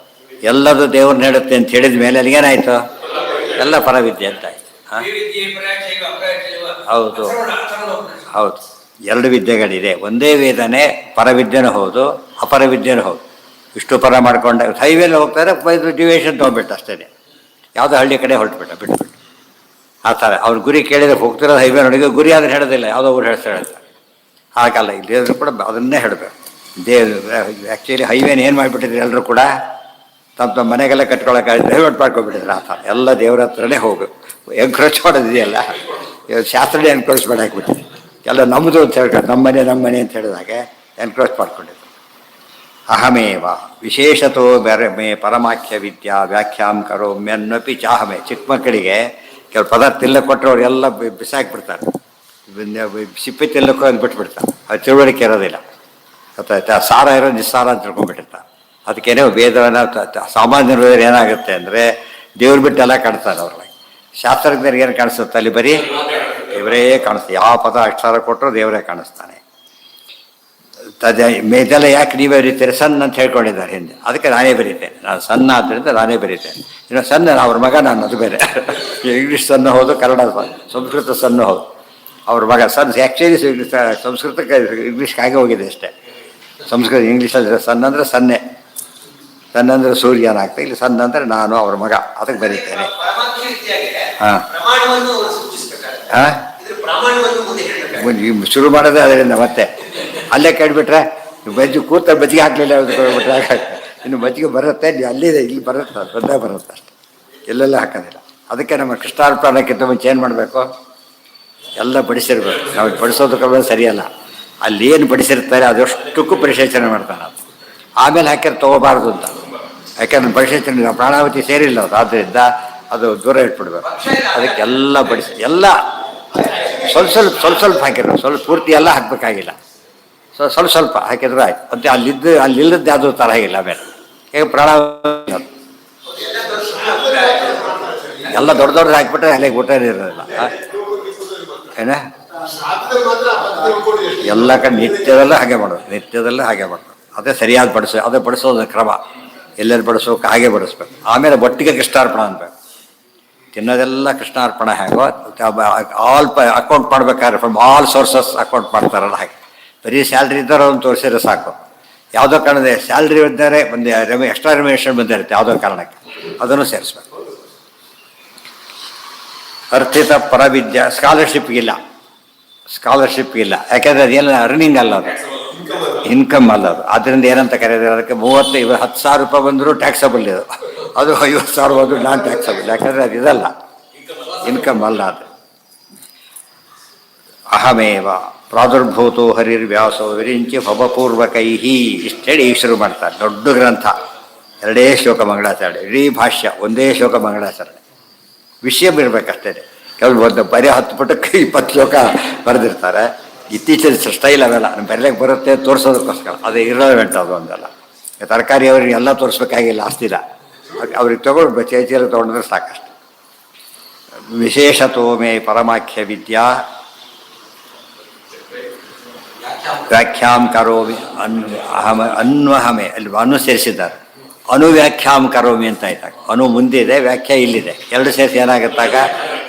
ಎಲ್ಲದು ದೇವ್ರನ್ನ ಹೇಳುತ್ತೆ ಅಂತ ಹೇಳಿದ ಮೇಲೆ ಅಲ್ಲಿಗೇನಾಯಿತು ಎಲ್ಲ ಪರವಿದ್ಯೆ ಅಂತ ಆಯಿತು ಹೌದು ಹೌದು ಎರಡು ವಿದ್ಯೆಗಳಿದೆ ಒಂದೇ ವೇದನೆ ಪರವಿದ್ಯೆನೂ ಹೌದು ಅಪರವಿದ್ಯೆನೂ ಹೌದು ಇಷ್ಟು ಪರ ಮಾಡ್ಕೊಂಡ ಹೈವೇಲಿ ಹೋಗ್ತಾರೆ ಡಿವಿಯೇಷನ್ ತೊಗೊಂಡ್ಬಿಟ್ಟು ಅಷ್ಟೇ ಯಾವುದೋ ಹಳ್ಳಿ ಕಡೆ ಹೊರಟುಬಿಟ್ಟ ಬಿಟ್ಬಿಟ್ಟು ಆ ಥರ ಅವ್ರ ಗುರಿ ಕೇಳಿದ್ರೆ ಹೋಗ್ತಿರೋದು ಹೈವೇ ನೋಡಿಗೆ ಗುರಿ ಆದರೆ ಹೇಳೋದಿಲ್ಲ ಯಾವುದೋ ಊರು ಹೇಳ್ತಾರೆ ಹಾಗಲ್ಲ ಇಲ್ಲಿದ್ರು ಕೂಡ ಅದನ್ನೇ ಹೇಳಬೇಕು ಆ್ಯಕ್ಚುಲಿ ಹೈವೇನ ಏನು ಮಾಡಿಬಿಟ್ಟಿದ್ರು ಎಲ್ಲರೂ ಕೂಡ ತಮ್ಮ ಮನೆಗೆಲ್ಲ ಕಟ್ಕೊಳಕ್ಕೆ ಡೈವರ್ಟ್ ಮಾಡ್ಕೊಬಿಟ್ಟಿದ್ರು ಆ ಥರ ಎಲ್ಲ ದೇವ್ರ ಹತ್ರನೇ ಹೋಗಬೇಕು ಎನ್ಕ್ರೋಚ್ ಮಾಡೋದಿದೆಯಲ್ಲ ಶಾಸ್ತ್ರನೇ ಎನ್ಕ್ರೋಚ್ ಮಾಡಾಕ್ಬಿಟ್ಟಿದೆ ಎಲ್ಲ ನಮ್ಮದು ಅಂತ ಹೇಳ್ಕೊಂಡು ನಮ್ಮ ಮನೆ ಅಂತ ಹೇಳಿದಾಗೆ ಎನ್ಕ್ರೋಚ್ ಮಾಡ್ಕೊಂಡಿದ್ರು ಅಹಮೇವ ವಿಶೇಷತೋ ಬೇರೆ ಮೇ ಪರಮಾಖ್ಯ ವಿದ್ಯಾ ವ್ಯಾಖ್ಯಾಂ ಕರೋಮ್ಯನ್ನಪಿ ಚಾಹಮೆ ಚಿಕ್ಕ ಮಕ್ಕಳಿಗೆ ಕೆಲವು ಪದಾರ್ಥ ತಿಲ್ಲಕ್ಕೆ ಕೊಟ್ಟರೆ ಅವರೆಲ್ಲ ಬಿಸಾಕಿಬಿಡ್ತಾರೆ ಸಿಪ್ಪೆ ತಿಲ್ಲಕ್ಕೂ ಅದು ಬಿಟ್ಬಿಡ್ತಾರೆ ಅದು ತಿಳುವಳಿಕೆ ಇರೋದಿಲ್ಲ ಗೊತ್ತಾಯ್ತಾ ಸಾರ ಇರೋ ನಿಸ್ಸಾರ ಅಂತ ತಿಳ್ಕೊಂಡ್ಬಿಟ್ಟಿರ್ತಾರೆ ಅದಕ್ಕೇನೋ ವೇದವನ್ನು ಸಾಮಾನ್ಯರು ಏನಾಗುತ್ತೆ ಅಂದರೆ ದೇವ್ರು ಬಿಟ್ಟೆಲ್ಲ ಕಾಣಿಸ್ತಾರೆ ಅವ್ರಿಗೆ ಶಾಸ್ತ್ರಜ್ಞರಿಗೆ ಏನು ಕಾಣಿಸುತ್ತೆ ಅಲ್ಲಿ ಬರೀ ದೇವರೇ ಕಾಣಿಸ್ತಾರೆ ಯಾವ ಪದ ಅಕ್ಷರ ಕೊಟ್ಟರು ದೇವರೇ ಕಾಣಿಸ್ತಾನೆ ಇದೆಲ್ಲ ಯಾಕೆ ನೀವೇ ಬರೀತೀರಿ ಸನ್ ಅಂತ ಹೇಳ್ಕೊಂಡಿದ್ದಾರೆ ಹಿಂದೆ ಅದಕ್ಕೆ ನಾನೇ ಬರೀತೇನೆ ನಾನು ಸಣ್ಣ ಆದ್ದರಿಂದ ನಾನೇ ಬರೀತೇನೆ ಇನ್ನು ಸಣ್ಣ ಅವ್ರ ಮಗ ನಾನು ಅದು ಬೇರೆ ಇಂಗ್ಲೀಷ್ ಸಣ್ಣ ಹೌದು ಕನ್ನಡ ಸಂಸ್ಕೃತ ಸಣ್ಣ ಹೌದು ಅವ್ರ ಮಗ ಸನ್ ಆ್ಯಕ್ಚುಲಿ ಸಂಸ್ಕೃತಕ್ಕೆ ಇಂಗ್ಲೀಷ್ಗೆ ಹಾಗೆ ಹೋಗಿದೆ ಅಷ್ಟೇ ಸಂಸ್ಕೃತ ಇಂಗ್ಲೀಷಲ್ಲಿ ಸಣ್ಣ ಅಂದರೆ ಸನ್ನೆ ಸಣ್ಣ ಅಂದರೆ ಸೂರ್ಯನಾಗ್ತಾ ಇಲ್ಲಿ ಸಣ್ಣ ಅಂದರೆ ನಾನು ಅವ್ರ ಮಗ ಅದಕ್ಕೆ ಬರೀತೇನೆ ಹಾಂ ಹಾಂ ಶುರು ಮಾಡೋದೇ ಅದರಿಂದ ಮತ್ತೆ ಅಲ್ಲೇ ಕೇಳಿಬಿಟ್ರೆ ಬಜ್ಜಿ ಕೂತ ಬಜ್ಜಿಗೆ ಹಾಕಲಿಲ್ಲ ಬಿಟ್ರೆ ಇನ್ನು ಮಜ್ಜಿಗೆ ಬರುತ್ತೆ ಅಲ್ಲಿದೆ ಇಲ್ಲಿ ಬರುತ್ತೆ ಅದು ಬಂದೇ ಬರುತ್ತೆ ಅಷ್ಟೆ, ಎಲ್ಲೆಲ್ಲ ಹಾಕೋದಿಲ್ಲ. ಅದಕ್ಕೆ ನಮ್ಮ ಕೃಷ್ಣಾರ್ಪಣಕ್ಕಿಂತ ಮುಂಚೆ ಏನು ಮಾಡಬೇಕು, ಎಲ್ಲ ಬಡಿಸಿರ್ಬೇಕು. ನಾವು ಬಡಿಸೋದಕ್ಕೆ ಸರಿಯಲ್ಲ, ಅಲ್ಲಿ ಏನು ಬಡಿಸಿರ್ತಾರೆ ಅದಷ್ಟಕ್ಕೂ ಪರಿಶೇಚನೆ ಮಾಡ್ತಾನೆ ಅದು. ಆಮೇಲೆ ಹಾಕಿದ್ರೆ ತೊಗೋಬಾರ್ದು ಅಂತ, ಯಾಕೆಂದ್ರೆ ಪರಿಶೇಚನೆ ಪ್ರಾಣಾವತಿ ಸೇರಿಲ್ಲ ಅದು, ಆದ್ದರಿಂದ ಅದು ದೂರ ಇಟ್ಬಿಡ್ಬೇಕು. ಅದಕ್ಕೆಲ್ಲ ಬಡಿಸಿ ಎಲ್ಲ ಸ್ವಲ್ಪ ಹಾಕಿದ್ರು, ಸ್ವಲ್ಪ ಪೂರ್ತಿ ಎಲ್ಲ ಹಾಕಬೇಕಾಗಿಲ್ಲ, ಸ್ವಲ್ಪ ಹಾಕಿದ್ರೆ ಆಯ್ತು. ಮತ್ತೆ ಅಲ್ಲಿಲ್ಲದ್ದು ಯಾವುದೂ ಥರ ಆಗಿಲ್ಲ. ಆಮೇಲೆ ಈಗ ಪ್ರಾಣಾವತಿ ಎಲ್ಲ ದೊಡ್ಡದು ಹಾಕಿಬಿಟ್ರೆ ಅಲ್ಲಿಗೆ ಊಟ ಇರೋದಿಲ್ಲ ಏನ, ಎಲ್ಲ ಕಡೆ ನಿತ್ಯದಲ್ಲೇ ಹಾಗೆ ಮಾಡೋದು, ಅದೇ ಸರಿಯಾದ ಅದೇ ಬಡಿಸೋದು ಕ್ರಮ. ಎಲ್ಲೆಲ್ಲಿ ಬಡಿಸೋಕೆ ಹಾಗೆ ಬಡಿಸ್ಬೇಕು. ಆಮೇಲೆ ಒಟ್ಟಿಗೆ ಕೃಷ್ಣಾರ್ಪಣ ಅನ್ಬೇಕು. ತಿನ್ನೋದೆಲ್ಲ ಕೃಷ್ಣಾರ್ಪಣ ಹೇಗೋ ಆಲ್ ಅಕೌಂಟ್ ಮಾಡ್ಬೇಕಾದ್ರೆ ಫ್ರಮ್ ಆಲ್ ಸೋರ್ಸಸ್ ಅಕೌಂಟ್ ಮಾಡ್ತಾರಲ್ಲ ಹಾಗೆ. ಬರೀ ಸ್ಯಾಲ್ರಿ ಇದ್ದಾರೆ ಅದನ್ನು ತೋರಿಸಿದ್ರೆ ಸಾಕು. ಯಾವುದೋ ಕಾರಣದ ಸ್ಯಾಲ್ರಿ ಇದ್ದಾರೆ ಎಕ್ಸ್ಟ್ರಾ ರಿಮಿನೇಷನ್ ಬಂದಿರುತ್ತೆ ಯಾವುದೋ ಕಾರಣಕ್ಕೆ, ಅದನ್ನು ಸೇರಿಸ್ಬೇಕು. ಅರ್ಥಿತ ಪರವಿದ್ಯಾ ಸ್ಕಾಲರ್ಶಿಪ್ ಇಲ್ಲ, ಯಾಕೆಂದರೆ ಅದೇನು ಅರ್ನಿಂಗ್ ಅಲ್ಲ, ಅದು ಇನ್ಕಮ್ ಅಲ್ಲ ಅದು. ಆದ್ದರಿಂದ ಏನಂತ ಕರೆಯೋದು ಅದಕ್ಕೆ 10,000 ರೂಪಾಯಿ ಬಂದರೂ ಟ್ಯಾಕ್ಸಬಲ್ ಇದು, ಅದು 50,000 ಬಂದರೂ ನಾನ್ ಟ್ಯಾಕ್ಸಬಲ್, ಯಾಕಂದರೆ ಅದು ಇದಲ್ಲ, ಇನ್ಕಮ್ ಅಲ್ಲ ಅದು. ಅಹಮೇವ ಪ್ರಾದುರ್ಭೂತೋ ಹರಿರ್ವ್ಯಾಸೋ ವಿರಿಂಚಿ ಭವಪೂರ್ವಕೈಹಿ ಇಷ್ಟೇಳಿ ಶುರು ಮಾಡ್ತಾರೆ. ದೊಡ್ಡ ಗ್ರಂಥ, 2 ಶ್ಲೋಕ ಮಂಗಳಾಚರಣೆ, ಇಡೀ ಭಾಷ್ಯ 1 ಶ್ಲೋಕ ಮಂಗಳಾಚರಣೆ. ವಿಷಯ ಇರಬೇಕಷ್ಟೇ. ಕೆಲವು ಒಂದು ಬರೀ 10 ಪುಟಕ್ಕೆ 20 ಶ್ಲೋಕ ಬರೆದಿರ್ತಾರೆ. ಇತ್ತೀಚಿನ ಸ್ಟೈಲ್ ಅವೆಲ್ಲ ನಮ್ಮ ಬರಲಿಕ್ಕೆ ಬರುತ್ತೆ ತೋರಿಸೋದಕ್ಕೋಸ್ಕರ, ಅದೇ ಇರಲೆವೆಂಟ್ ಅದು ಒಂದಲ್ಲ. ತರಕಾರಿ ಅವ್ರಿಗೆ ಎಲ್ಲ ತೋರಿಸ್ಬೇಕಾಗಿಲ್ಲ, ಅಷ್ಟಿಲ್ಲ, ಅವ್ರಿಗೆ ತಗೊಂಡು ಚೇಚಿಯಲ್ಲಿ ತೊಗೊಂಡ್ರೆ ಸಾಕಷ್ಟು. ವಿಶೇಷತೋಮೇ ಪರಮಾಖ್ಯ ವಿದ್ಯಾ ವ್ಯಾಖ್ಯಾಂ ಕರೋಮಿ ಅನ್ವಹಮೆ ಅಲ್ಲಿ ಅನುಸರಿಸಿದ್ದಾರೆ. ಅನುವ್ಯಾಖ್ಯಾಂ ಕರೋಮಿ ಅಂತ ಆಯ್ತಾಗ, ಅನು ಮುಂದಿದೆ, ವ್ಯಾಖ್ಯಾ ಇಲ್ಲಿದೆ, ಎರಡು ಸೇರಿಸಿ ಏನಾಗುತ್ತಾಗ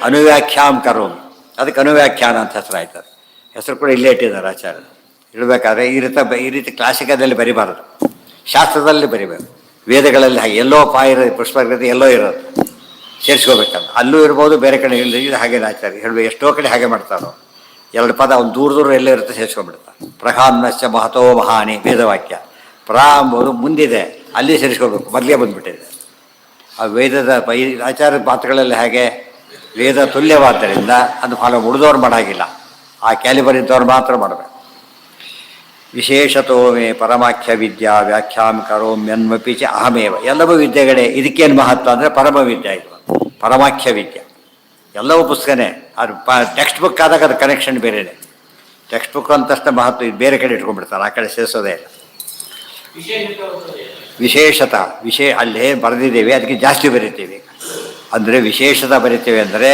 ಅನುವ್ಯಾಖ್ಯಾಂ ಕರೋಮಿ. ಅದಕ್ಕೆ ಅನುವ್ಯಾಖ್ಯಾನ ಅಂತ ಹೆಸರು ಆಯ್ತದೆ. ಹೆಸರು ಕೂಡ ಇಲ್ಲೇ ಇಟ್ಟಿದ್ದಾರೆ ಆಚಾರ್ಯರು. ಇಡಬೇಕಾದ್ರೆ ಈ ರೀತಿ ಕ್ಲಾಸಿಕದಲ್ಲಿ ಬರಿಬಾರದು, ಶಾಸ್ತ್ರದಲ್ಲಿ ಬರಿಬೇಕು. ವೇದಗಳಲ್ಲಿ ಹಾಗೆ ಎಲ್ಲೋ ಪುಷ್ಪ ಇರೋದು, ಎಲ್ಲೋ ಇರೋದು ಸೇರಿಸ್ಕೋಬೇಕಂತ. ಅಲ್ಲೂ ಇರ್ಬೋದು, ಬೇರೆ ಕಡೆ ಇಲ್ಲ. ಹಾಗೇನು ಆಚಾರ್ಯ ಹೇಳಬೇಕು. ಎಷ್ಟೋ ಕಡೆ ಹಾಗೆ ಮಾಡ್ತಾರೋ, 2 ಪದ ಒಂದು ದೂರ ಎಲ್ಲ ಇರುತ್ತೆ ಸೇರಿಸ್ಕೊಂಡ್ಬಿಡ್ತಾರೆ. ಪ್ರಹಾನ್ಮಶ್ಚ ಮಹತೋ ಮಹಾನಿ ವೇದವಾಕ್ಯ. ಪ್ರಾ ಎಂಬುದು ಮುಂದಿದೆ, ಅಲ್ಲಿ ಸೇರಿಸ್ಕೋಬೇಕು, ಮೊದಲೇ ಬಂದುಬಿಟ್ಟಿದೆ. ಆ ವೇದದ ಆಚಾರ್ಯ ಮಾತುಗಳಲ್ಲಿ ಹಾಗೆ ವೇದ ತುಲ್ಯವಾದ್ದರಿಂದ ಅದು ಫಾಲೋ ಉಳಿದವ್ರು ಮಾಡೋಂಗಿಲ್ಲ, ಆ ಕ್ಯಾಲಿಬರ್ ಇದ್ದವ್ರು ಮಾತ್ರ ಮಾಡಬೇಕು. ವಿಶೇಷತೋಮೇ ಪರಮಾಖ್ಯ ವಿದ್ಯಾ ವ್ಯಾಖ್ಯಾಂ ಕರೋಮ್ಯನ್ಮಪಿ ಚ ಅಹಮೇವ. ಎಲ್ಲವೂ ವಿದ್ಯೆಗಳೇ. ಇದಕ್ಕೇನು ಮಹತ್ವ ಅಂದರೆ ಪರಮ ವಿದ್ಯೆ ಇದು, ಪರಮಾಖ್ಯ ವಿದ್ಯೆ. ಎಲ್ಲವೂ ಪುಸ್ತಕನೇ. ಅದು ಟೆಕ್ಸ್ಟ್ ಬುಕ್ ಆದಾಗ ಅದು ಕನೆಕ್ಷನ್ ಬೇರೆಯೇ. ಟೆಕ್ಸ್ಟ್ ಬುಕ್ ಅಂತಷ್ಟೇ ಮಹತ್ವ, ಇದು ಬೇರೆ ಕಡೆ ಇಟ್ಕೊಂಡ್ಬಿಡ್ತಾರೆ, ಆ ಕಡೆ ಸೇರಿಸೋದೇ ಇಲ್ಲ. ಅಲ್ಲೇ ಬರೆದಿದ್ದೇವೆ, ಅದಕ್ಕೆ ಜಾಸ್ತಿ ಬರಿತೀವಿ. ಅಂದರೆ ವಿಶೇಷತ ಬರಿತೇವೆ ಅಂದರೆ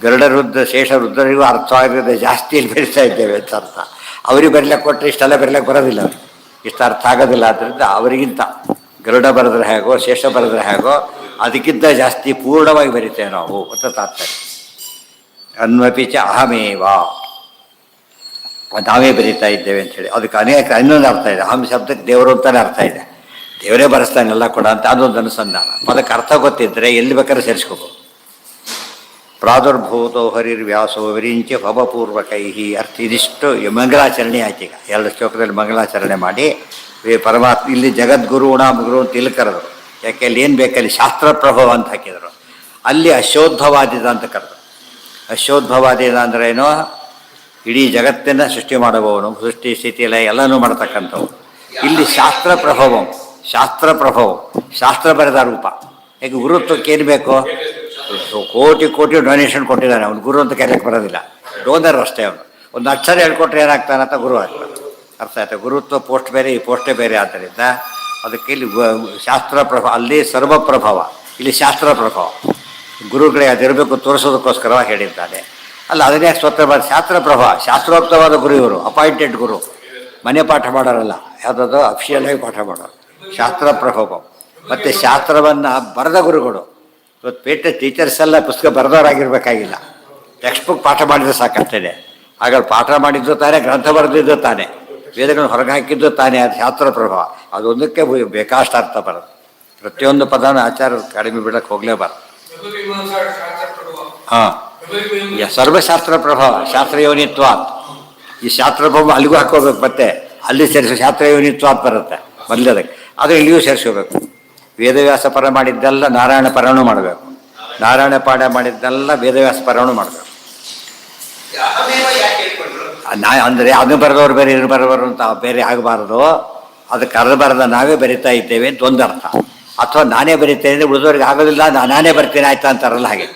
ಗರುಡರುದ್ರ ಶೇಷರುದ್ರರಿಗೂ ಅರ್ಥ ಆಗಿರೋದು ಜಾಸ್ತಿ ಇಲ್ಲಿ ಬರಿತಾ ಇದ್ದೇವೆ ಅಂತ ಅರ್ಥ. ಅವ್ರಿಗೆ ಬರೀಲಿಕ್ಕೆ ಕೊಟ್ಟರೆ ಇಷ್ಟೆಲ್ಲ ಬರೀಲಿಕ್ಕೆ ಬರೋದಿಲ್ಲ, ಅವ್ರಿಗೆ ಇಷ್ಟು ಅರ್ಥ ಆಗೋದಿಲ್ಲ. ಆದ್ದರಿಂದ ಅವರಿಗಿಂತ ಗರುಡ ಬರೆದ್ರೆ ಹೇಗೋ, ಶೇಷ ಬರೆದ್ರೆ ಹೇಗೋ, ಅದಕ್ಕಿಂತ ಜಾಸ್ತಿ ಪೂರ್ಣವಾಗಿ ಬರಿತೇವೆ ನಾವು ಅಂತ ತಾತ್ಪರ್ಯ. ಅನ್ವಪಿ ಚ ಅಹಮೇವ, ನಾವೇ ಬರೀತಾ ಇದ್ದೇವೆ ಅಂಥೇಳಿ. ಅದಕ್ಕೆ ಇನ್ನೊಂದು ಅರ್ಥ ಇದೆ. ಅಹಂ ಶಬ್ದಕ್ಕೆ ದೇವರು ಅಂತಲೇ ಅರ್ಥ ಇದೆ. ದೇವರೇ ಬರೆಸ್ತಾನೆಲ್ಲ ಕೂಡ ಅಂತ ಅದೊಂದು ಅನುಸಂಧಾನ. ಅದಕ್ಕೆ ಅರ್ಥ ಗೊತ್ತಿದ್ದರೆ ಎಲ್ಲಿ ಬೇಕಾದ್ರೆ ಸೇರಿಸ್ಕೋಬೋದು. ಪ್ರಾದುರ್ಭೂತೋ ಹರಿರ್ವ್ಯಾಸೋ ವಿರಿಂಚ ಭವಪೂರ್ವಕೈಹಿ. ಅರ್ಥ ಇದಿಷ್ಟು ಮಂಗಳಾಚರಣೆ ಆಯ್ತು. ಈಗ 2 ಶ್ಲೋಕದಲ್ಲಿ ಮಂಗಳಾಚರಣೆ ಮಾಡಿ ಪರಮಾತ್ಮ ಇಲ್ಲಿ ಜಗದ್ಗುರುಣ ಗುರು ಅಂತ ಇಲ್ಲಿ ಕರೆದರು. ಯಾಕೆ ಅಲ್ಲಿ ಏನು ಬೇಕಲ್ಲಿ ಶಾಸ್ತ್ರ ಪ್ರಭಾವ ಅಂತ ಹಾಕಿದರು. ಅಲ್ಲಿ ಅಶೋದ್ಭವಾದಿದ ಅಂತ ಕರೆದರು. ಅಶೋದ್ಭವಾದಿದ ಅಂದ್ರೇನೋ ಇಡೀ ಜಗತ್ತನ್ನು ಸೃಷ್ಟಿ ಮಾಡುವವನು, ಸೃಷ್ಟಿ ಸ್ಥಿತಿಯಲ್ಲ ಎಲ್ಲನೂ ಮಾಡ್ತಕ್ಕಂಥವು. ಇಲ್ಲಿ ಶಾಸ್ತ್ರ ಪ್ರಭಾವ, ಶಾಸ್ತ್ರ ಬರೆದ ರೂಪ. ಯಾಕೆ ಗುರುತ್ವಕ್ಕೆ ಏನು ಬೇಕು? ಕೋಟಿ ಡೊನೇಷನ್ ಕೊಟ್ಟಿದ್ದಾನೆ ಅವನು, ಗುರು ಅಂತ ಕರೆಯಕ್ಕೆ ಬರೋದಿಲ್ಲ, ಡೋನರ್ ಅಷ್ಟೇ ಅವನು. ಒಂದು ಅಕ್ಷರ ಹೇಳ್ಕೊಟ್ರೆ ಏನಾಗ್ತಾನಂತ ಗುರು ಆಗ್ತಾನೆ. ಅರ್ಥ ಆಯ್ತಾ? ಗುರುತ್ವ ಪೋಸ್ಟ್ ಬೇರೆ, ಈ ಪೋಸ್ಟೇ ಬೇರೆ. ಆದ್ದರಿಂದ ಅದಕ್ಕೆ ಇಲ್ಲಿ ಶಾಸ್ತ್ರ ಪ್ರಭಾವ, ಅಲ್ಲಿ ಸರ್ವಪ್ರಭಾವ, ಇಲ್ಲಿ ಶಾಸ್ತ್ರ ಪ್ರಭಾವ. ಗುರುಗಳಿಗೆ ಅದಿರಬೇಕು ತೋರಿಸೋದಕ್ಕೋಸ್ಕರವಾಗಿ ಹೇಳಿದ್ದಾನೆ. ಅಲ್ಲ, ಅದನ್ನೇ ಸ್ವತಃ ಶಾಸ್ತ್ರ ಪ್ರಭಾವ, ಶಾಸ್ತ್ರೋಕ್ತವಾದ ಗುರು ಇವರು, ಅಪಾಯಿಂಟೆಡ್ ಗುರು. ಮನೆ ಪಾಠ ಮಾಡೋರಲ್ಲ, ಯಾವುದಾದ್ರು ಅಫಿಷಿಯಲಾಗಿ ಪಾಠ ಮಾಡೋರು. ಶಾಸ್ತ್ರ ಪ್ರಭಾವ. ಮತ್ತು ಶಾಸ್ತ್ರವನ್ನು ಬರೆದ ಗುರುಗಳು. ಇವತ್ತು ಟೀಚರ್ಸ್ ಎಲ್ಲ ಪುಸ್ತಕ ಬರೆದವರಾಗಿರ್ಬೇಕಾಗಿಲ್ಲ, ಟೆಕ್ಸ್ಟ್ ಬುಕ್ ಪಾಠ ಮಾಡಿದ್ರೆ ಸಾಕಷ್ಟೇ. ಆಗ ಪಾಠ ಮಾಡಿದ್ದು ತಾನೇ, ಗ್ರಂಥ ಬರೆದಿದ್ದು ತಾನೇ, ವೇದಗಳನ್ನು ಹೊರಗೆ ಹಾಕಿದ್ದು ತಾನೇ. ಅದು ಶಾಸ್ತ್ರ ಪ್ರಭಾವ. ಅದೊಂದಕ್ಕೆ ಬೇಕಾಷ್ಟು ಅರ್ಥ ಬರೋದು. ಪ್ರತಿಯೊಂದು ಪದನ ಆಚಾರ ಕಡಿಮೆ ಬಿಡಕ್ಕೆ ಹೋಗಲೇಬಾರ್ದು. ಹಾಂ, ಸರ್ವಶಾಸ್ತ್ರ ಪ್ರಭಾವ ಶಾಸ್ತ್ರಯೋನಿತ್ವಾತ್. ಈ ಶಾಸ್ತ್ರ ಪ್ರಭಾವ ಅಲ್ಲಿಗೂ ಹಾಕೋಬೇಕು, ಮತ್ತೆ ಅಲ್ಲಿ ಸೇರಿಸೋ ಶಾಸ್ತ್ರಯೋನಿತ್ವಾತ್ ಬರುತ್ತೆ ಮೊದಲದಕ್ಕೆ. ಆದರೆ ಇಲ್ಲಿಯೂ ಸೇರಿಸ್ಕೋಬೇಕು. ವೇದವ್ಯಾಸ ಪರ ಮಾಡಿದ್ದೆಲ್ಲ ನಾರಾಯಣ ಪರವೂ ಮಾಡಬೇಕು, ನಾರಾಯಣ ಪಾಠ ಮಾಡಿದ್ದೆಲ್ಲ ವೇದವ್ಯಾಸ ಪರವೂ ಮಾಡಬೇಕು. ಅಂದರೆ ಅದನ್ನು ಬರೆದವ್ರು ಬೇರೆ ಇನ್ನು ಬರೋರು ಅಂತ ಬೇರೆ ಆಗಬಾರ್ದು. ಅದಕ್ಕೆ ಅರ್ಧ ಬರೆದ ನಾವೇ ಬರಿತಾ ಇದ್ದೇವೆ ಅಂತ ಒಂದು ಅರ್ಥ. ಅಥವಾ ನಾನೇ ಬರಿತೇನೆ ಅಂದರೆ ಉಳಿದವ್ರಿಗೆ ಆಗೋದಿಲ್ಲ, ನಾನೇ ಬರ್ತೀನಿ ಆಯ್ತಾ ಅಂತಾರಲ್ಲ ಹಾಗೆ.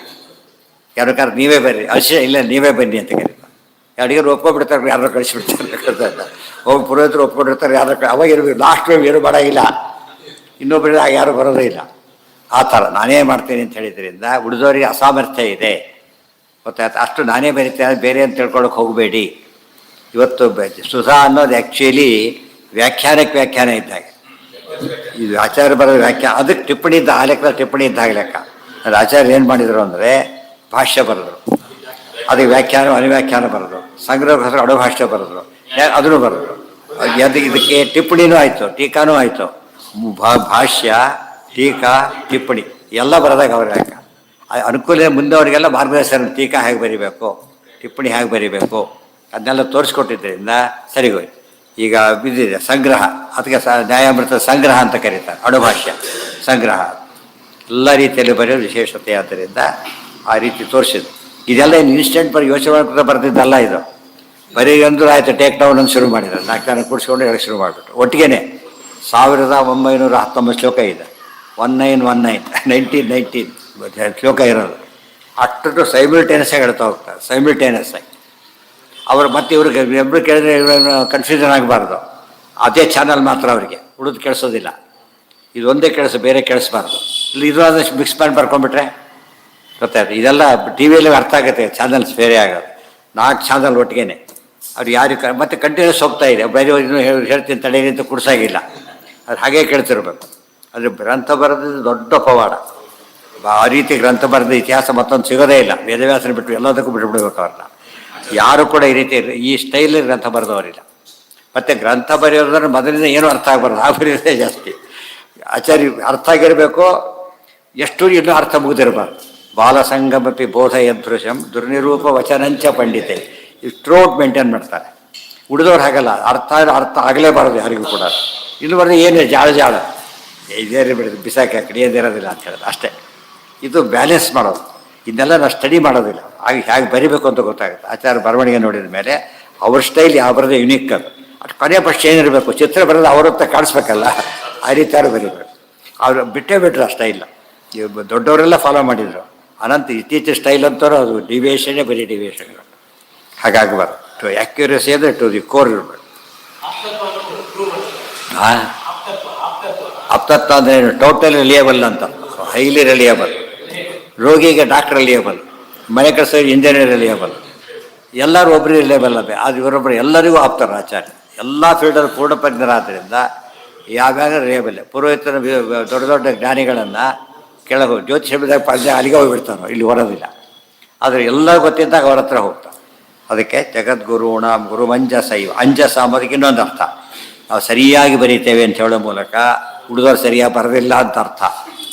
ಯಾರು ನೀವೇ ಬರ್ರಿ, ಇಲ್ಲ ನೀವೇ ಬನ್ನಿ ಅಂತ ಕರೀತಾರೆ. ಅಡಿಗೆ ಒಪ್ಕೊಬಿಡ್ತಾರೆ, ಯಾರೋ ಕಳಿಸ್ಬಿಡ್ತಾರೆ. ಹೋಗಿ ಪುರೋಹಿತರು ಒಪ್ಕೊಂಡಿರ್ತಾರೆ, ಯಾರು ಅವಾಗ ಇರಬೇಕು. ಲಾಸ್ಟ್ ಏನು ಮಾಡೋಂಗಿಲ್ಲ, ಇನ್ನೊಬ್ಬರಿಗೆ ಯಾರು ಬರೋದೇ ಇಲ್ಲ. ಆ ಥರ ನಾನೇ ಮಾಡ್ತೀನಿ ಅಂತ ಹೇಳಿದ್ರಿಂದ ಉಳಿದವರಿಗೆ ಅಸಾಮರ್ಥ್ಯ ಇದೆ, ಗೊತ್ತಾಯ್ತು. ಅಷ್ಟು ನಾನೇ ಬರಿತೇನೆ ಬೇರೆ ಅಂತ ತಿಳ್ಕೊಳಕ್ಕೆ ಹೋಗಬೇಡಿ. ಇವತ್ತು ಸುಧಾ ಅನ್ನೋದು ಆ್ಯಕ್ಚುಲಿ ವ್ಯಾಖ್ಯಾನಕ್ಕೆ ವ್ಯಾಖ್ಯಾನ ಇದ್ದಾಗ, ಇದು ಆಚಾರ್ಯ ಬರೋದು ವ್ಯಾಖ್ಯಾನ, ಅದಕ್ಕೆ ಟಿಪ್ಪಣಿ ಇದ್ದ ಆ ಲೆಕ್ಕ ಟಿಪ್ಪಣಿ ಇದ್ದಾಗ ಲೆಕ್ಕ. ಅದು ಆಚಾರ್ಯ ಏನು ಮಾಡಿದರು ಅಂದರೆ ಭಾಷ್ಯ ಬರೆದರು, ಅದಕ್ಕೆ ವ್ಯಾಖ್ಯಾನ ಅನುವ್ಯಾಖ್ಯಾನ ಬರೆದು, ಸಂಗ್ರಹಕ್ಕೋಸ್ಕರ ಅಡುಭಾಷ್ಯ ಬರೆದರು, ಅದನ್ನು ಬರೆದರು. ಇದಕ್ಕೆ ಟಿಪ್ಪಣಿನೂ ಆಯಿತು, ಟೀಕಾನೂ ಆಯಿತು. ಭಾಷ್ಯ, ಟೀಕಾ, ಟಿಪ್ಪಣಿ ಎಲ್ಲ ಬರೆದಾಗ ಅವ್ರಿಗೆ ಲೆಕ್ಕ. ಅನುಕೂಲ ಮುಂದವರಿಗೆಲ್ಲ ಮಾರ್ಗದರ್ಶನ, ಟೀಕಾ ಹೇಗೆ ಬರೀಬೇಕು, ಟಿಪ್ಪಣಿ ಹೇಗೆ ಬರೀಬೇಕು ಅದನ್ನೆಲ್ಲ ತೋರಿಸ್ಕೊಟ್ಟಿದ್ದರಿಂದ ಸರಿಗೋಯ್ತು. ಈಗ ಬಿದ್ದಿದೆ ಸಂಗ್ರಹ, ಅದಕ್ಕೆ ನ್ಯಾಯಾಮೃತ ಸಂಗ್ರಹ ಅಂತ ಕರೀತಾರೆ, ಅಡುಭಾಷ್ಯ ಸಂಗ್ರಹ. ಎಲ್ಲ ರೀತಿಯಲ್ಲಿ ಬರೆಯೋದು ವಿಶೇಷತೆ. ಆದ್ದರಿಂದ ಆ ರೀತಿ ತೋರಿಸಿದ್ರು. ಇದೆಲ್ಲ ಇನ್ನು ಇನ್ಸ್ಟೆಂಟ್ ಬರೀ ಯೋಚನೆ ಮಾಡ್ಕೊಂಡು ಬರೆದಿದ್ದಲ್ಲ ಇದು. ಬರೀ ಅಂದರೂ ಆಯಿತು ಟೇಕ್ ಡೌನ್ ಅಂತ ಶುರು ಮಾಡಿದ್ದಾರೆ. 4 ಜನ ಕೂಡಿಸ್ಕೊಂಡು ಹೇಳಕ್ಕೆ ಶುರು ಮಾಡಿಬಿಟ್ಟು ಒಟ್ಟಿಗೆ 1919 ಶ್ಲೋಕ ಇದೆ. 1919 ಶ್ಲೋಕ ಇರೋದು. ಅಷ್ಟು ಸೈಮಿಲ್ಟೇನಿಯಸ್ ಆಗಿ ಹೇಳ್ತಾ ಹೋಗ್ತಾರೆ, ಸೈಮಿಲ್ಟೇನಿಯಸ್ ಆಗಿ. ಅವರು ಮತ್ತೆ ಇವ್ರಿಗೆ ಎಬ್ಬರು ಕೇಳಿದ್ರೆ ಕನ್ಫ್ಯೂಷನ್ ಆಗಬಾರ್ದು. ಅದೇ ಚಾನಲ್ ಮಾತ್ರ ಅವರಿಗೆ, ಉಳಿದು ಕೇಳಿಸೋದಿಲ್ಲ. ಇದೊಂದೇ ಕೇಳಿಸು, ಬೇರೆ ಕೇಳಿಸ್ಬಾರ್ದು. ಇಲ್ಲಿ ಇದು ಆದಷ್ಟು ಮಿಕ್ಸ್ ಮಾಡಿ ಬರ್ಕೊಂಡ್ಬಿಟ್ರೆ ಗೊತ್ತಾಯ್ತು. ಇದೆಲ್ಲ ಟಿ ವಿಯಲ್ಲಿ ಅರ್ಥ ಆಗುತ್ತೆ, ಚಾನಲ್ಸ್ ಬೇರೆ ಆಗೋದು. 4 ಚಾನಲ್ ಒಟ್ಟಿಗೆ ಅವ್ರು ಯಾರಿಗೆ ಮತ್ತೆ ಕಂಟಿನ್ಯೂಸ್ ಹೋಗ್ತಾ ಇದೆ. ಬೇರೆ ಹೇಳ್ತೀನಿ ತಡೆಯಿರಿ ಅಂತ ಕುಡ್ಸಾಗಿಲ್ಲ, ಅದು ಹಾಗೇ ಕೇಳ್ತಿರ್ಬೇಕು. ಅದು ಗ್ರಂಥ ಬರೆದಿದ್ದು ದೊಡ್ಡ ಪವಾಡ. ಆ ರೀತಿ ಗ್ರಂಥ ಬರೆದ ಇತಿಹಾಸ ಮತ್ತೊಂದು ಸಿಗೋದೇ ಇಲ್ಲ. ವೇದವ್ಯಾಸನ ಬಿಟ್ಟು ಎಲ್ಲದಕ್ಕೂ ಬಿಟ್ಬಿಡ್ಬೇಕು ಅವ್ರನ್ನ. ಯಾರು ಕೂಡ ಈ ರೀತಿ ಈ ಸ್ಟೈಲಲ್ಲಿ ಗ್ರಂಥ ಬರೆದವರಿಲ್ಲ. ಮತ್ತು ಗ್ರಂಥ ಬರೆಯೋದ್ರೆ ಮೊದಲಿಂದ ಏನೂ ಅರ್ಥ ಆಗಬಾರ್ದು, ಆ ಬರೆಯೋದೇ ಜಾಸ್ತಿ. ಆಚಾರ್ಯ ಅರ್ಥ ಆಗಿರಬೇಕು, ಎಷ್ಟು ಇನ್ನೂ ಅರ್ಥ ಮುಗಿದಿರಬಾರ್ದು. ಬಾಲಸಂಗಮಪಿ ಬೋಧ ಯದೃಶಂ ದುರ್ನಿರೂಪ ವಚನಂಚ ಪಂಡಿತೆ, ಇಷ್ಟೋಟ್ ಮೇಂಟೈನ್ ಮಾಡ್ತಾರೆ. ಉಳಿದವ್ರು ಹಾಗಲ್ಲ, ಅರ್ಥ ಆಗಲೇಬಾರದು ಯಾರಿಗೂ ಕೂಡ. ಇಲ್ಲಿ ಬರೆದು ಏನೇ ಜಾಳ ಇದೇ ಬಿಡೋದು, ಬಿಸಾಕಿ ಕಡೆ ಏನಿರೋದಿಲ್ಲ ಅಂತ ಹೇಳೋದು ಅಷ್ಟೇ. ಇದು ಬ್ಯಾಲೆನ್ಸ್ ಮಾಡೋದು. ಇದನ್ನೆಲ್ಲ ನಾವು ಸ್ಟಡಿ ಮಾಡೋದಿಲ್ಲ, ಹಾಗೆ ಹೇಗೆ ಬರಿಬೇಕು ಅಂತ ಗೊತ್ತಾಗುತ್ತೆ. ಆಚಾರ್ಯ ಬರವಣಿಗೆ ನೋಡಿದ ಮೇಲೆ ಅವ್ರ ಸ್ಟೈಲ್ ಯಾವ ಬರೋದೇ ಯುನೀಕ್. ಅದು ಕೊನೆಯ ಪಕ್ಷ ಏನಿರಬೇಕು, ಚಿತ್ರ ಬರೋದು ಅವರತ್ತ ಕಾಣಿಸ್ಬೇಕಲ್ಲ, ಆ ರೀತಿ ಯಾರು ಬರೀಬೇಕು. ಅವರು ಬಿಟ್ಟೇ ಬಿಟ್ರು ಆ ಸ್ಟೈಲ್. ದೊಡ್ಡವರೆಲ್ಲ ಫಾಲೋ ಮಾಡಿದರು. ಅನಂತ ಇತ್ತೀಚಿನ ಸ್ಟೈಲ್ ಅಂತವ್ರು ಅದು ಡಿವಿಯೇಷನ್ನೇ ಬರೀ ಡಿವಿಯೇಷನ್ಗಳು. ಹಾಗಾಗಬಾರ್ದು. ಟು ಆ್ಯಕ್ಯುರಸಿ ಅಂದರೆ ಟು ದಿ ಕೋರ್ ಇರಬೇಕು. ಹಾಂ, ಅಪ್ತತ್ವ ಅಂದರೆ ಟೋಟಲ್ ರಿಲಿಯಬಲ್ ಅಂತ, ಹೈಲಿ ರಿಲಿಯಬಲ್. ರೋಗಿಗೆ ಡಾಕ್ಟರ್ ರಿಲಿಯಬಲ್, ಮನೆ ಕೆಲಸ ಇಂಜಿನಿಯರ್ ರಿಲಿಯಬಲ್, ಎಲ್ಲರೂ ಒಬ್ಬರು ರಿಲಿಯಬಲ್ ಅದೇ. ಅದು ಇವರೊಬ್ಬರು ಎಲ್ಲರಿಗೂ ಆಪ್ತಾರೆ ಆಚಾರ್ಯ. ಎಲ್ಲ ಫೀಲ್ಡಲ್ಲಿ ಪೂರ್ಣಪ್ರಜ್ಞರಾದ್ದರಿಂದ ಯಾವ್ಯಾವ ರಿಲಿಯಬಲ್. ಪುರೋಹಿತನ ದೊಡ್ಡ ದೊಡ್ಡ ಜ್ಞಾನಿಗಳನ್ನು ಕೆಳಗೆ ಜ್ಯೋತಿಷ ಪ್ರಜ್ಞೆ ಅಲ್ಲಿಗೆ ಹೋಗಿಬಿಡ್ತಾನೋ, ಇಲ್ಲಿ ಹೊರೋದಿಲ್ಲ. ಆದರೆ ಎಲ್ಲ ಗೊತ್ತಿದ್ದಾಗ ಅವ್ರ ಹತ್ರ ಹೋಗ್ತಾನೆ. ಅದಕ್ಕೆ ಜಗದ್ಗುರುಣ ಗುರುವಂಜಸೈವ, ಅಂಜಸ ಅಂಬೋದಕ್ಕೆ ಇನ್ನೊಂದು ಅರ್ಥ. ನಾವು ಸರಿಯಾಗಿ ಬರೀತೇವೆ ಅಂತ ಹೇಳೋ ಮೂಲಕ ಉಳಿದವರು ಸರಿಯಾಗಿ ಬರೋದಿಲ್ಲ ಅಂತ ಅರ್ಥ.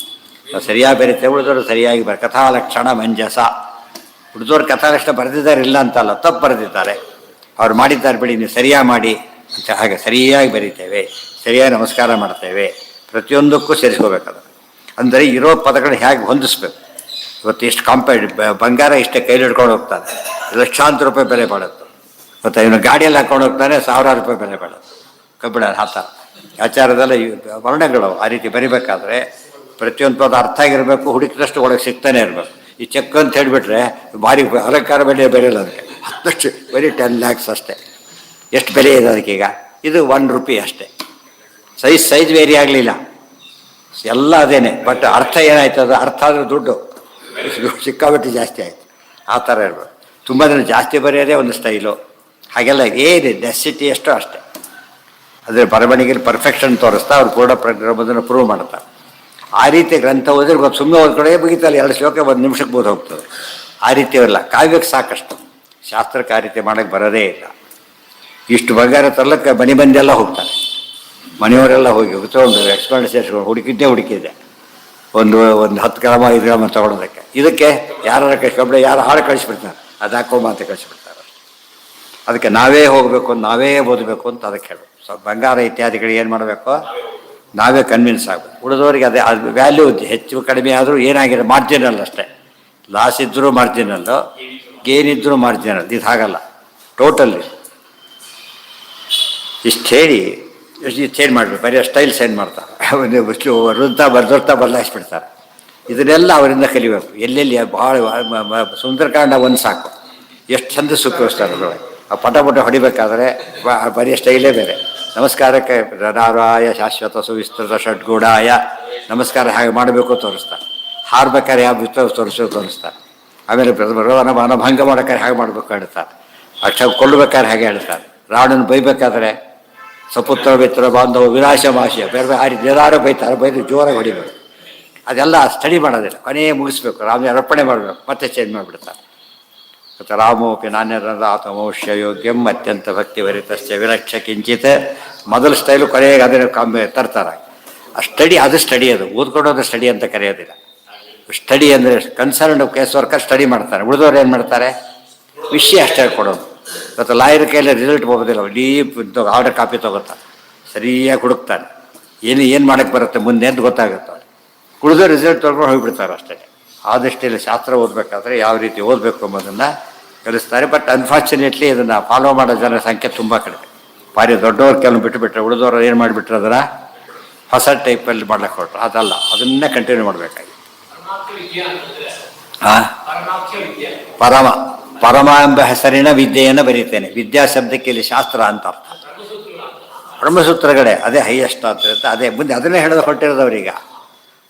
ನಾವು ಸರಿಯಾಗಿ ಬರೀತೇವೆ, ಉಳಿದವರು ಸರಿಯಾಗಿ ಕಥಾಲಕ್ಷಣ ಮಂಜಸ. ಉಳಿದವ್ರು ಕಥಾಲಕ್ಷಣ ಬರೆದಿದ್ದಾರೆ ಇಲ್ಲ ಅಂತಲ್ಲ, ತಪ್ಪು ಬರೆದಿದ್ದಾರೆ, ಅವ್ರು ಮಾಡಿದ್ದಾರೆ ಬಿಡಿ, ನೀವು ಸರಿಯಾಗಿ ಮಾಡಿ ಅಂತ. ಹಾಗೆ ಸರಿಯಾಗಿ ಬರೀತೇವೆ, ಸರಿಯಾಗಿ ನಮಸ್ಕಾರ ಮಾಡ್ತೇವೆ, ಪ್ರತಿಯೊಂದಕ್ಕೂ ಸೇರಿಸ್ಕೋಬೇಕದು. ಅಂದರೆ ಇರೋ ಪದಗಳನ್ನ ಹೇಗೆ ಹೊಂದಿಸ್ಬೇಕು. ಇವತ್ತು ಎಷ್ಟು ಬಂಗಾರ ಇಷ್ಟೇ ಕೈಲಿ ಹಿಡ್ಕೊಂಡು ಹೋಗ್ತಾನೆ, ಲಕ್ಷಾಂತರ ರೂಪಾಯಿ ಬೆಲೆ ಬಾಳುತ್ತೆ. ಮತ್ತು ಇವನು ಗಾಡಿಯಲ್ಲಿ ಹಾಕೊಂಡು ಹೋಗ್ತಾನೆ, 1000 ರೂಪಾಯಿ ಬೆಲೆ ಬಾಳುತ್ತೆ. ಕಬ್ಬಿಣ ಹಾತ ಆಚಾರದಲ್ಲ ವರ್ಣಗಳು ಆ ರೀತಿ ಬರಿಬೇಕಾದ್ರೆ ಪ್ರತಿಯೊಂದು ಪದ ಅರ್ಥ ಆಗಿರಬೇಕು. ಹುಡುಕಿದಷ್ಟು ಒಳಗೆ ಸಿಗ್ತಾನೆ ಇರಬೇಕು. ಈ ಚೆಕ್ ಅಂತ ಹೇಳಿಬಿಟ್ರೆ ಭಾರಿ ಅಲಂಕಾರ ಬೆಲೆ ಬೆಲೆಯಲ್ಲ ಅದಕ್ಕೆ. 10 ಲಕ್ಷ ಬರೀ 10 lakhs ಅಷ್ಟೇ. ಎಷ್ಟು ಬೆಲೆ ಇದೆ ಅದಕ್ಕೀಗ? ಇದು 1 ರೂಪಾಯಿ ಅಷ್ಟೇ. ಸೈಜ್ ವೇರಿ ಆಗಲಿಲ್ಲ, ಎಲ್ಲ ಅದೇನೆ. ಬಟ್ ಅರ್ಥ ಏನಾಯ್ತು, ಅದು ಅರ್ಥ ಆದರೆ ದುಡ್ಡು ಸಿಕ್ಕಾಬಿಟ್ಟು ಜಾಸ್ತಿ ಆಯಿತು. ಆ ಥರ ಇರಬೇಕು. ತುಂಬ ಜನ ಜಾಸ್ತಿ ಬರೆಯೋದೇ ಒಂದು ಸ್ಟೈಲು. ಹಾಗೆಲ್ಲ ಏನಿದೆ ನೆಸಿಟಿ ಎಷ್ಟೋ ಅಷ್ಟೇ. ಅದ್ರ ಬರವಣಿಗೆಯಲ್ಲಿ ಪರ್ಫೆಕ್ಷನ್ ತೋರಿಸ್ತಾ ಅವ್ರು ಪೂರ್ಣ ಪ್ರಜ್ಞೆಯನ್ನು ಪ್ರೂವ್ ಮಾಡ್ತಾರೆ. ಆ ರೀತಿ ಗ್ರಂಥ ಓದಿದ್ರೆ ಸುಮ್ಮನೆ ಓದ್ಕಡೆ ಮುಗಿತಲ್ಲ, 2 ಶ್ಲೋಕ 1 ನಿಮಿಷಕ್ಕೆ ಬೋದು ಹೋಗ್ತದೆ. ಆ ರೀತಿ ಇರಲ್ಲ, ಕಾವ್ಯಕ್ಕೆ ಸಾಕಷ್ಟು. ಶಾಸ್ತ್ರಕ್ಕೆ ಆ ರೀತಿ ಮಾಡೋಕ್ಕೆ ಬರೋದೇ ಇಲ್ಲ. ಇಷ್ಟು ಬಂಗಾರ ತರ್ಲಕ್ಕೆ ಮನೆ ಮಂದಿಯೆಲ್ಲ ಹೋಗ್ತಾರೆ, ಮನೆಯವರೆಲ್ಲ ಹೋಗಿ ತೊಗೊಂಡು ಎಕ್ಸ್ಪರ್ಟ್ ಸೇರಿಸ್ಕೊಂಡು ಹುಡುಕಿದ್ದೆ. ಒಂದು 10 ಗ್ರಾಮ 5 ಗ್ರಾಮ ತೊಗೊಳೋದಕ್ಕೆ. ಇದಕ್ಕೆ ಯಾರು ಕಳಿಸ್ಕೊಬಿಡ, ಯಾರು ಹಾಳು ಕಳಿಸ್ಬಿಡ್ತಾರೆ, ಅದು ಹಾಕೊಂಬ ಅಂತ ಕಳಿಸ್ಬಿಡ್ತಾರೆ. ಅದಕ್ಕೆ ನಾವೇ ಹೋಗಬೇಕು, ನಾವೇ ಓದಬೇಕು ಅಂತ ಅದಕ್ಕೆ ಹೇಳೋದು. ಸೊ ಬಂಗಾರ ಇತ್ಯಾದಿಗಳು ಏನು ಮಾಡಬೇಕು, ನಾವೇ ಕನ್ವಿನ್ಸ್ ಆಗಬೇಕು. ಉಳಿದವರಿಗೆ ಅದೇ ಅದು ವ್ಯಾಲ್ಯೂ ಹೆಚ್ಚು ಕಡಿಮೆ ಆದರೂ ಏನಾಗಿದೆ, ಮಾರ್ಜಿನಲ್ ಅಷ್ಟೇ. ಲಾಸ್ ಇದ್ದರೂ ಮಾರ್ಜಿನಲ್ಲು, ಗೇನ್ ಇದ್ದರೂ ಮಾರ್ಜಿನಲ್. ಇದು ಹಾಗಲ್ಲ, ಟೋಟಲಿ ಇಷ್ಟು ಹೇಳಿ ಇಷ್ಟು ಚೇಂಜ್ ಮಾಡಬೇಕು. ಬರೀ ಸ್ಟೈಲ್ ಚೇಂಜ್ ಮಾಡ್ತಾರೆ, ವೃತ್ತ ಬದಲಾಯಿಸ್ಬಿಡ್ತಾರೆ. ಇದನ್ನೆಲ್ಲ ಅವರಿಂದ ಕಲಿಬೇಕು. ಎಲ್ಲೆಲ್ಲಿ ಭಾಳ ಸುಂದರಕಾಂಡ ಒಂದು ಸಾಕು, ಎಷ್ಟು ಚಂದ ಸುಪ್ಪಿಸ್ತಾರೆ ಅದರೊಳಗೆ. ಆ ಪಟ ಹೊಡಿಬೇಕಾದ್ರೆ ಬರೀ ಸ್ಟೈಲೇ ಬೇರೆ. ನಮಸ್ಕಾರಕ್ಕೆ ನಾರಾಯ ಶಾಶ್ವತ ಸುವಿಸ್ತೃತ ಷಡ್ಗೂಢಾಯ ನಮಸ್ಕಾರ ಹಾಗೆ ಮಾಡಬೇಕು ತೋರಿಸ್ತಾರೆ. ಹಾರ್ಬೇಕಾದ್ರೆ ಯಾವ ತೋರಿಸ್ತಾರೆ. ಆಮೇಲೆ ಭಂಗ ಮಾಡೋಕ್ಕಾರೆ ಹಾಗೆ ಮಾಡಬೇಕು ಹೇಳ್ತಾರೆ. ಅಕ್ಷ ಕೊಲ್ಲಬೇಕಾದ್ರೆ ಹಾಗೆ ಹೇಳ್ತಾರೆ. ರಾವಣನ ಬೈಬೇಕಾದ್ರೆ ಸಪುತ್ರ ಮಿತ್ರ ಬಾಂಧವ ವಿನಾಶ ಮಾಶಯ ಬೇರೆ ಬೇರೆ ಎಲ್ಲರೂ ಬೈತಾರೆ. ಬೈದು ಜೋರಾಗಿ ಹೊಡಿಬೇಕು. ಅದೆಲ್ಲ ಸ್ಟಡಿ ಮಾಡೋದಿಲ್ಲ, ಕೊನೆಯೇ ಮುಗಿಸ್ಬೇಕು. ರಾಮ ಅರ್ಪಣೆ ಮಾಡಬೇಕು, ಮತ್ತೆ ಚೇಂಜ್ ಮಾಡಿಬಿಡ್ತಾರೆ. ಮತ್ತು ರಾಮೋಪಿ ನಾಣ್ಯರಾತಮೋಷ್ಯ ಯೋಗ್ಯಂ ಅತ್ಯಂತ ಭಕ್ತಿ ವರಿತಶ್ಚ ವಿರಕ್ಷ ಕಿಂಚಿತ್. ಮೊದಲು ಸ್ಟೈಲು ಕೊನೆಗೆ ಅದನ್ನು ತರ್ತಾರೆ. ಆ ಸ್ಟಡಿ, ಅದು ಸ್ಟಡಿ, ಅದು ಓದ್ಕೊಡೋದು ಸ್ಟಡಿ ಅಂತ ಕರೆಯೋದಿಲ್ಲ. ಸ್ಟಡಿ ಅಂದರೆ ಕನ್ಸರ್ನ್ಡ್ ಕೇಸ್ ವರ್ಕರ್ ಸ್ಟಡಿ ಮಾಡ್ತಾರೆ. ಉಳಿದವ್ರು ಏನು ಮಾಡ್ತಾರೆ, ವಿಷಯ ಅಷ್ಟೇ ಕೊಡೋದು. ಇವತ್ತು ಲಾಯರ್ ಕೈಯಲ್ಲಿ ರಿಸಲ್ಟ್ ಹೋಗೋದಿಲ್ಲ, ಡೀಪ್ ಆರ್ಡರ್ ಕಾಪಿ ತೊಗೋತಾನೆ, ಸರಿಯಾಗಿ ಹುಡುಕ್ತಾನೆ, ಏನು ಮಾಡೋಕ್ಕೆ ಬರುತ್ತೆ ಮುಂದೆ ಅಂತ ಗೊತ್ತಾಗುತ್ತೆ. ಉಳಿದೋ ರಿಸಲ್ಟ್ ತೊಗೊಂಡು ಹೋಗಿಬಿಡ್ತಾರೆ ಅಷ್ಟೇ. ಆದಷ್ಟು ಇಲ್ಲಿ ಶಾಸ್ತ್ರ ಓದಬೇಕಾದ್ರೆ ಯಾವ ರೀತಿ ಓದಬೇಕು ಎಂಬುದನ್ನು ಕಲಿಸ್ತಾರೆ. ಬಟ್ ಅನ್ಫಾರ್ಚುನೇಟ್ಲಿ ಇದನ್ನು ಫಾಲೋ ಮಾಡೋ ಜನರ ಸಂಖ್ಯೆ ತುಂಬ ಕಡಿಮೆ. ಭಾರಿ ದೊಡ್ಡವ್ರು ಕೆಲವು ಬಿಟ್ಟುಬಿಟ್ರೆ ಉಳಿದವರು ಏನು ಮಾಡಿಬಿಟ್ರೆ ಅದನ್ನು ಹೊಸ ಟೈಪಲ್ಲಿ ಮಾಡ್ಲಿಕ್ಕೆ ಹೊರಟ್ರು. ಅದಲ್ಲ, ಅದನ್ನೇ ಕಂಟಿನ್ಯೂ ಮಾಡಬೇಕಾಗಿ. ಪರಮ ಎಂಬ ಹೆಸರಿನ ವಿದ್ಯೆಯನ್ನು ಬರೀತೇನೆ. ವಿದ್ಯಾ ಶಬ್ದಕ್ಕೆ ಇಲ್ಲಿ ಶಾಸ್ತ್ರ ಅಂತ ಅರ್ಥ. ಬ್ರಹ್ಮಸೂತ್ರಗಳೇ ಅದೇ ಹೈಯೆಸ್ಟ್ ಅಂತ ಇರುತ್ತೆ. ಅದೇ ಮುಂದೆ ಅದನ್ನೇ ಹೇಳೋದು ಹೊರಟಿರೋದವ್ರೀಗ.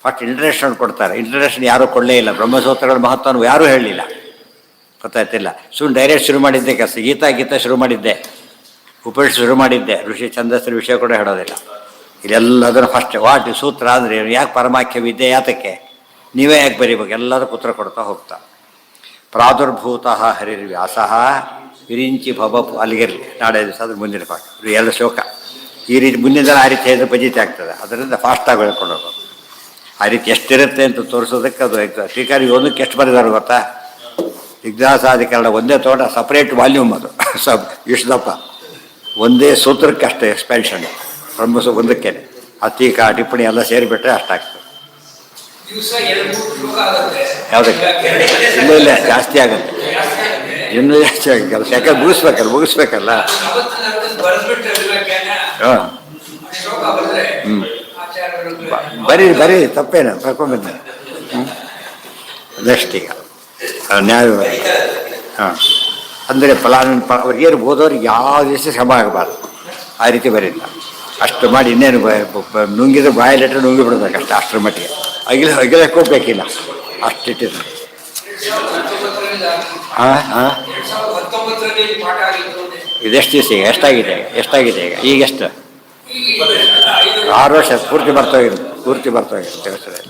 ಫಸ್ಟ್ ಇಂಟ್ರಡಕ್ಷನ್ ಕೊಡ್ತಾರೆ. ಇಂಟ್ರಡಕ್ಷನ್ ಯಾರೂ ಕೊಡಲೇ ಇಲ್ಲ. ಬ್ರಹ್ಮಸೂತ್ರಗಳ ಮಹತ್ವವನ್ನು ಯಾರೂ ಹೇಳಲಿಲ್ಲ, ಗೊತ್ತಾಯ್ತಿಲ್ಲ. ಡೈರೆಕ್ಟ್ ಶುರು ಮಾಡಿದ್ದೆ ಕೆಲಸ. ಗೀತಾ ಶುರು ಮಾಡಿದ್ದೆ, ಉಪನಿಷತ್ ಶುರು ಮಾಡಿದ್ದೆ, ಋಷಿ ಛಂದಸ್ಸಿನ ವಿಷಯ ಕೂಡ ಹೇಳೋದಿಲ್ಲ. ಇಲ್ಲೆಲ್ಲದನ್ನು ಫಸ್ಟ್ ವಾಟ್ ಸೂತ್ರ ಅಂದರೆ ಯಾಕೆ ಪರಮಾಖ್ಯ ವಿದ್ಯೆ ಯಾತಕ್ಕೆ, ನೀವೇ ಯಾಕೆ ಬರೀಬೇಕು, ಎಲ್ಲರೂ ಪುತ್ರ ಕೊಡ್ತಾ ಹೋಗ್ತಾ. ಪ್ರಾದುರ್ಭೂತ ಹರಿರ್ವ್ಯಾಸ ವಿರಿಂಚಿ ಭವಪು ಅಲ್ಲಿಗಿರಲಿ. ನಾಳೆ ದಿವಸ ಅದ್ರ ಮುಂದಿನ ಪಾಠ ಎರಡು ಶ್ಲೋಕ ಈ ರೀತಿ ಮುಂದಿನ ದಿನ ಆ ರೀತಿ ಹೇಳಿದ್ರೆ ಪಜಿತಿ ಆಗ್ತದೆ. ಅದರಿಂದ ಫಾಸ್ಟಾಗಿ ಹೇಳ್ಕೊಂಡು ಹೋಗೋದು. ಆ ರೀತಿ ಎಷ್ಟಿರುತ್ತೆ ಅಂತ ತೋರಿಸೋದಕ್ಕೆ ಅದು ಶ್ರೀಕಾರಿ ಒಂದಕ್ಕೆ ಎಷ್ಟು ಬರೆದಾರು ಗೊತ್ತಾ, ವಿಜ್ಞಾಸಾಧಿಕರಣ ಒಂದೇ ತೋಟ ಸಪ್ರೇಟ್ ವಾಲ್ಯೂಮ್ ಅದು ಇಷ್ಟದಪ್ಪ. ಒಂದೇ ಸೂತ್ರಕ್ಕೆ ಅಷ್ಟೇ ಎಕ್ಸ್ಪೆನ್ಷನ್. ಬ್ರಹ್ಮಸು ಒಂದಕ್ಕೇನೆ ಅತೀಕ ಟಿಪ್ಪಣಿ ಎಲ್ಲ ಸೇರಿಬಿಟ್ರೆ ಅಷ್ಟಾಗ್ತದೆ. ಯಾವುದಕ್ಕೆ ಇಲ್ಲ ಜಾಸ್ತಿ ಆಗುತ್ತೆ, ಇನ್ನೂ ಜಾಸ್ತಿ ಆಗುತ್ತೆ. ಯಾಕಂದ್ರೆ ಮುಗಿಸ್ಬೇಕಲ್ಲ. ಹಾಂ ಬರೀ ತಪ್ಪೇನು ಬರ್ಕೊಂಡ್ಬಂದೆ. ನೆಕ್ಸ್ಟ್ ಈಗ ನ್ಯಾಯ. ಹಾಂ ಅಂದರೆ ಅವ್ರಿಗೇನು ಓದೋರಿಗೆ ಯಾವ ದಿವಸ ಶ್ರಮ ಆಗಬಾರ್ದು, ಆ ರೀತಿ ಬರೀಲ್ಲ. ಅಷ್ಟು ಮಾಡಿ ಇನ್ನೇನು ನುಂಗಿದ್ರೆ ಬಾಯಲ್ಲಿಟ್ಟರೆ ನುಂಗಿ ಬಿಡ್ಬೇಕು ಅಷ್ಟೇ. ಅಷ್ಟರ ಮಟ್ಟಿಗೆ ಅಗಿಲಕ್ಕೆ ಹೋಗ್ಬೇಕಿಲ್ಲ, ಅಷ್ಟಿಟ್ಟಿದ್ರು. ಇದೆಷ್ಟು ದಿವಸ ಈಗ ಎಷ್ಟಾಗಿದೆ ಈಗ ಎಷ್ಟು 6 ವರ್ಷ ಪೂರ್ತಿ ಬರ್ತೋಗಿರೋದು ದೇವಸ್ಥಾನ.